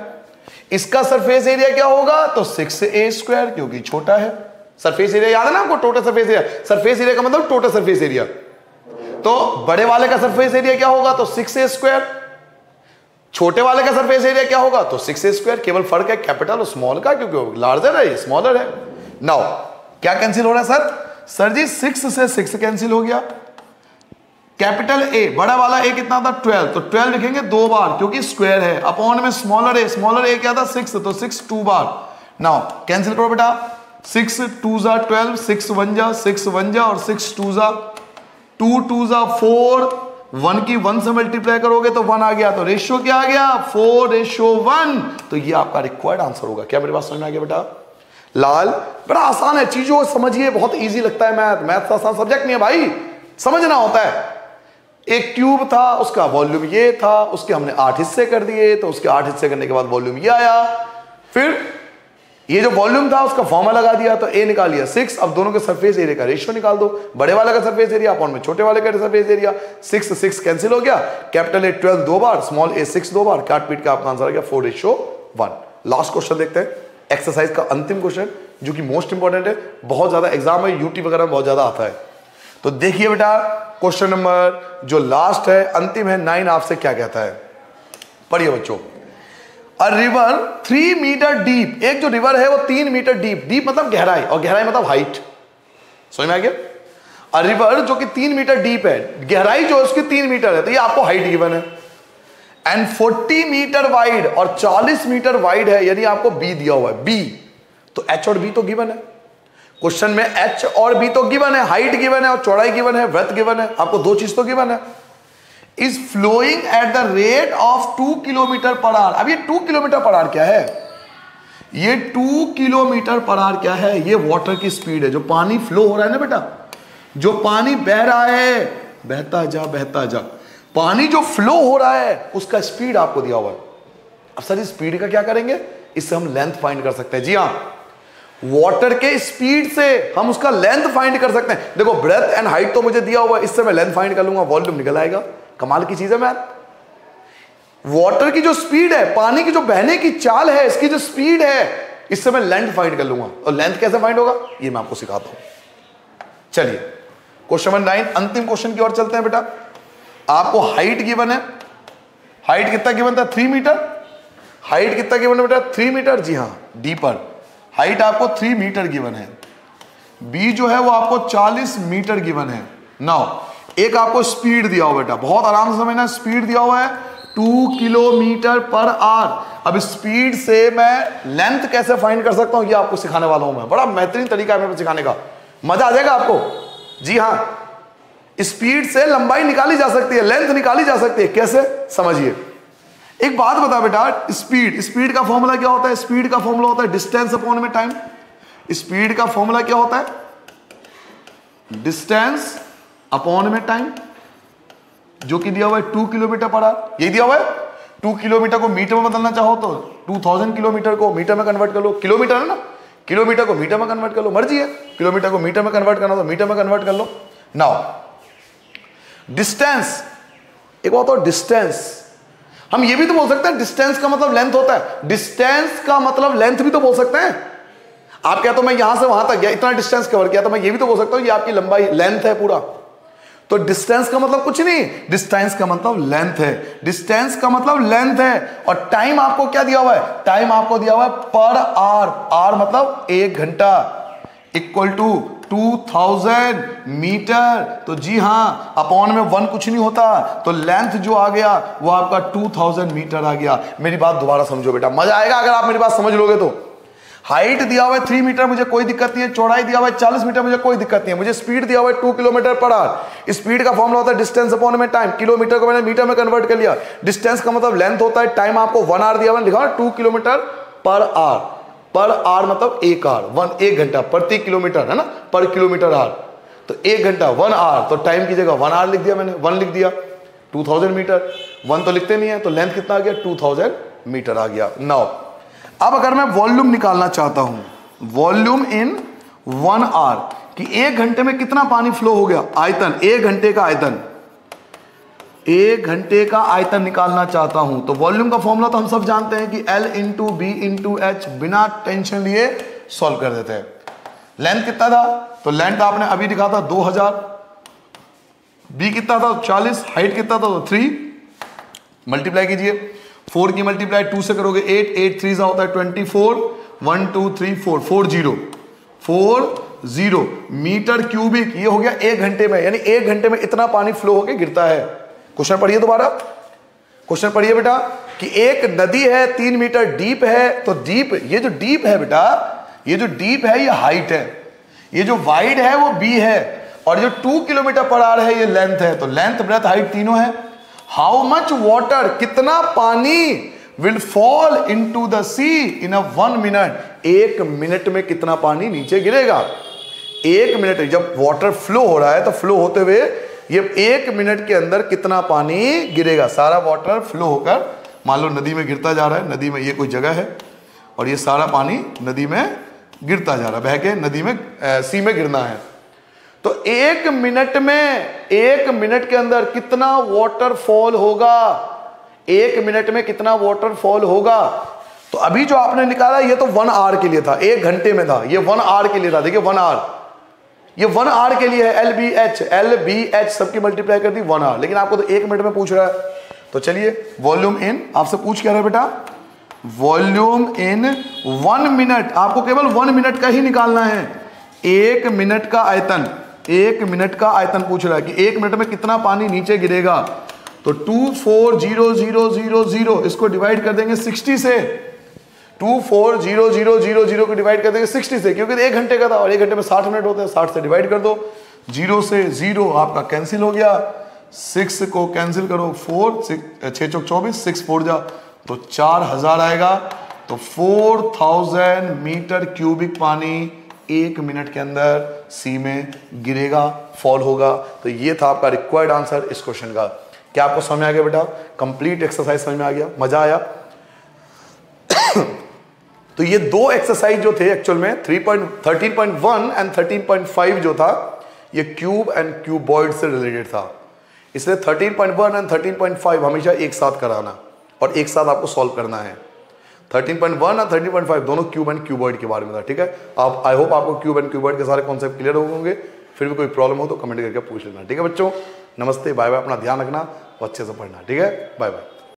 इसका सरफेस एरिया क्या होगा, तो 6a² क्योंकि छोटा है। सरफेस एरिया याद है ना आपको, total surface area, surface area का मतलब टोटल सरफेस एरिया। तो बड़े वाले का सरफेस एरिया क्या होगा, तो 6a², छोटे वाले का सरफेस एरिया क्या होगा, तो 6a²। केवल फर्क है कैपिटल और स्मॉल का, क्योंकि लार्जर है ये स्मॉलर है। नाउ क्या कैंसिल हो रहा है सर जी 6 से 6 कैंसिल हो गया। कैपिटल ए, बड़ा वाला ए कितना था 12, तो 12 लिखेंगे 2 बार क्योंकि स्क्वायर है, अपॉन में स्मॉलर ए क्या था 6, तो 6 2 बार। नाउ कैंसिल करो बेटा, 6 2 जा 12, 6 1 जा 6 1 जा, और 6 2 जा 2 2 जा 4, 1 की 1 से मल्टीप्लाई करोगे तो 1 आ गया, तो रेशियो क्या आ गया 4:1। तो ये आपका रिक्वायर्ड आंसर होगा। क्या मेरी बात समझ में आ गया बेटा लाल, बड़ा आसान है, चीजों को समझिए, बहुत इजी लगता है मैथ आसान सब्जेक्ट नहीं है भाई, समझना होता है। एक ट्यूब था, उसका वॉल्यूम ये था, उसके हमने 8 हिस्से कर दिए, तो उसके 8 हिस्से करने के बाद वॉल्यूम ये आया, फिर ये जो वॉल्यूम था उसका फॉर्मूला लगा दिया, तो ए निकाल लिया 6। अब दोनों के सरफेस एरिया का रेशियो निकाल दो, बड़े वाले का सरफेस एरिया अपॉन में छोटे वाले का सरफेस एरिया, 6 6 कैंसिल हो गया, कैपिटल ए 12 2 बार, स्मॉल ए 6 2 बार, काट पीट का आपका आंसर आ गया 4:1। लास्ट क्वेश्चन देखते हैं, एक्सरसाइज का अंतिम क्वेश्चन जो कि मोस्ट इंपॉर्टेंट है, बहुत ज्यादा एग्जाम में यूटी वगैरह में बहुत ज्यादा आता है। तो देखिए बेटा क्वेश्चन नंबर जो लास्ट है, अंतिम है 9, आपसे क्या कहता है, पढ़िए बच्चों। अ रिवर 3 मीटर डीप, एक जो रिवर है वो 3 मीटर डीप, डीप मतलब गहराई और गहराई मतलब हाइट, समझ में आ गया। अ रिवर जो कि 3 मीटर डीप है, गहराई जो है उसकी 3 मीटर है, तो ये आपको हाइट गिवन है। एंड 40 मीटर वाइड, और 40 मीटर वाइड है, यानी आपको बी दिया हुआ है, बी, तो एच और बी तो गिवन है क्वेश्चन में, एच और बी तो गिवन है, हाइट गिवन है और चौड़ाई गिवन है, ब्रेथ गिवन है, आपको 2 चीज तो गिवन है। Is flowing at the rate of 2 kilometre per hour. अब ये 2 किलोमीटर पर आवर क्या है, ये 2 किलोमीटर पर आवर क्या है, ये वाटर की स्पीड है, जो पानी फ्लो हो रहा है ना बेटा, जो पानी बह रहा है, बहता जा, पानी जो फ्लो हो रहा है उसका स्पीड आपको दिया हुआ है। अब सर इस स्पीड का क्या करेंगे, इससे हम लेंथ फाइंड कर सकते हैं। जी हाँ, वाटर के स्पीड से हम उसका लेंथ फाइंड कर सकते हैं। देखो ब्रेथ एंड हाइट तो मुझे दिया हुआ है, इससे मैं लेंथ फाइंड कर लूंगा, वॉल्यूम निकल आएगा। कमाल की चीज है मैथ। वाटर की जो स्पीड है, पानी की जो बहने की चाल है, इसकी जो स्पीड है, इससे मैं लेंथ फाइंड कर लूंगा। और लेंथ कैसे फाइंड होगा ये मैं आपको सिखाता हूं। चलिए क्वेश्चन नंबर 9, अंतिम क्वेश्चन की ओर चलते हैं बेटा। आपको हाइट गिवन है, हाइट कितना गिवन था 3 मीटर, हाइट कितना गिवन है बेटा 3 मीटर। जी हाँ, डीपर हाइट आपको 3 मीटर गिवन है। बी जो है वो आपको 40 मीटर गिवन है। नाउ एक आपको स्पीड दिया हुआ बेटा, बहुत आराम से समझना, स्पीड दिया हुआ है 2 किलोमीटर पर आवर। अब स्पीड से मैं लेंथ कैसे फाइंड कर सकता हूं ये आपको सिखाने वाला हूं मैं। बड़ा बेहतरीन तरीका है मेरे को सिखाने का, मजा आ जाएगा आपको। जी हां, स्पीड से लंबाई निकाली जा सकती है, लेंथ निकाली जा सकती है। कैसे, समझिए। एक बात बता बेटा, स्पीड का फॉर्मूला क्या होता है? स्पीड का फॉर्मूला होता है डिस्टेंस अपॉन में टाइम। स्पीड का फॉर्मूला क्या होता है? डिस्टेंस अपॉन में टाइम, जो कि दिया हुआ है 2 किलोमीटर पर आवर। ये दिया हुआ है 2 किलोमीटर को मीटर में बदलना चाहो तो 2000 किलोमीटर को मीटर में कन्वर्ट कर लो। किलोमीटर है ना, किलोमीटर को मीटर में कन्वर्ट कर लो, मर्जी है। किलोमीटर को मीटर में कन्वर्ट करना तो मीटर में कन्वर्ट कर लो। नाउ डिस्टेंस, एक बात और, डिस्टेंस हम ये भी तो बोल सकते हैं डिस्टेंस का मतलब लेंथ होता है। डिस्टेंस का मतलब लेंथ भी तो बोल सकते हैं। आप क्या, तो मैं यहां से वहां तक गया, इतना डिस्टेंस कवर किया, तो मैं ये भी तो बोल सकता हूं ये आपकी लंबाई, लेंथ है पूरा। तो डिस्टेंस का मतलब कुछ नहीं, डिस्टेंस का मतलब लेंथ है। डिस्टेंस का मतलब लेंथ है। और टाइम आपको क्या दिया हुआ है? टाइम आपको दिया हुआ है पर आवर। आवर मतलब 1 घंटा, इक्वल टू 2000 मीटर। तो जी हां, अपॉन में 1 कुछ नहीं होता, तो लेंथ जो आ गया वो आपका 2000 मीटर आ गया। मेरी बात दोबारा समझो बेटा, मजा आएगा अगर आप मेरी बात समझ लोगे तो। हाइट दिया हुआ है 3 मीटर, मुझे कोई दिक्कत नहीं है। चौड़ाई दिया हुआ है 40 मीटर, मुझे कोई दिक्कत नहीं है। मुझे स्पीड दिया हुआ है 2 किलोमीटर पर आवर। स्पीड का फॉर्मूला होता है डिस्टेंस अपॉन में टाइम। किलोमीटर को मैंने मीटर में कन्वर्ट कर लिया। डिस्टेंस का मतलब लेंथ होता है। टाइम आपको 1 आवर दिया हुआ है, लिखा 2 kilometre per our. Per hour मतलब 1 आवर, 1 घंटा, प्रति किलोमीटर है ना, पर किलोमीटर आवर। तो 1 घंटा 1 आवर, तो टाइम की जगह 1 आवर लिख दिया मैंने, 1 लिख दिया। 2000 मीटर, 1 तो लिखते नहीं है, तो लेंथ कितना आ गया? 2000 मीटर आ गया। नाउ अब अगर मैं वॉल्यूम निकालना चाहता हूं, वॉल्यूम इन 1 आवर, कि 1 घंटे में कितना पानी फ्लो हो गया, आयतन, 1 घंटे का आयतन, 1 घंटे का आयतन निकालना चाहता हूं, तो वॉल्यूम का फॉर्मूला तो हम सब जानते हैं कि L into b into H, बिना टेंशन लिए सॉल्व कर देते हैं। लेंथ कितना था? तो लेंथ आपने अभी दिखा था 2000, बी कितना था? 40, हाइट कितना था? तो 3, मल्टीप्लाई कीजिए, 4 की मल्टीप्लाई 2 से करोगे 8, 8 3 होता है 24, 1 2 3 4, 40 मीटर क्यूबिक। ये हो गया 1 घंटे में, यानी 1 घंटे में इतना पानी फ्लो होके गिरता है। क्वेश्चन पढ़िए दोबारा, क्वेश्चन पढ़िए बेटा, कि एक नदी है 3 मीटर डीप है, तो डीप, ये जो डीप है बेटा, ये जो डीप है ये हाइट है, ये जो वाइड है वो बी है, और जो 2 किलोमीटर पर आवर है ये लेंथ है। तो लेंथ, ब्रेथ, हाइट तीनों है। हाउ मच वाटर, कितना पानी will fall into the sea in a 1 minute, 1 minute में कितना पानी नीचे गिरेगा। 1 मिनट, जब वाटर फ्लो हो रहा है तो फ्लो होते हुए ये 1 मिनट के अंदर कितना पानी गिरेगा। सारा वाटर फ्लो होकर मान लो नदी में गिरता जा रहा है, नदी में ये कोई जगह है और ये सारा पानी नदी में गिरता जा रहा है, बह के नदी में सी में गिरना है। तो 1 मिनट में, 1 मिनट के अंदर कितना वाटर फॉल होगा, 1 मिनट में कितना वाटर फॉल होगा। तो अभी जो आपने निकाला ये तो 1 आवर के लिए था, 1 घंटे में था, ये 1 आवर के लिए था। देखिए 1 आवर, ये 1 आवर के लिए है। एल बी एच सबकी मल्टीप्लाई कर दी 1 आवर, लेकिन आपको तो 1 मिनट में पूछ रहा है। तो चलिए वॉल्यूम इन, आपसे पूछ क्या रहा है बेटा, वॉल्यूम इन 1 मिनट, आपको केवल 1 मिनट का ही निकालना है। 1 मिनट का आयतन, 1 मिनट का आयतन पूछ रहा है कि 1 मिनट में कितना पानी नीचे गिरेगा। तो 240000, इसको डिवाइड कर देंगे 60 से, 240000 को डिवाइड कर देंगे 60 से, क्योंकि 1 घंटे का था और 1 घंटे में 60 मिनट होते हैं, 60 से डिवाइड कर दो। 0 से 0 आपका कैंसिल हो गया, 6 को कैंसिल करो, 4 6 चौक 24, 6 4 जा, तो 4000 आएगा। तो 4000 मीटर क्यूबिक पानी 1 मिनट के अंदर सी में गिरेगा, फॉल होगा। तो ये था आपका रिक्वायर्ड आंसर इस क्वेश्चन का। क्या आपको समझ में आ गया बेटा? कंप्लीट एक्सरसाइज समझ में आ गया, मजा आया? तो ये 2 एक्सरसाइज जो थे एक्चुअल में 13.1 एंड 13.5 जो था, ये क्यूब एंड क्यूबॉइड से रिलेटेड था। इसलिए 13.1 एंड 13.5 हमेशा एक साथ कराना और एक साथ आपको सॉल्व करना है। 13.1 और 13.5 दोनों क्यूब एंड क्यूबॉइड के बारे में था, ठीक है। आप, आई होप आपको क्यूब एंड क्यूबॉइड के सारे कॉन्सेप्ट क्लियर हो होंगे। फिर भी कोई प्रॉब्लम हो तो कमेंट करके पूछ लेना, ठीक है बच्चों। नमस्ते, बाय बाय, अपना ध्यान रखना और अच्छे से पढ़ना, ठीक है, बाय बाय।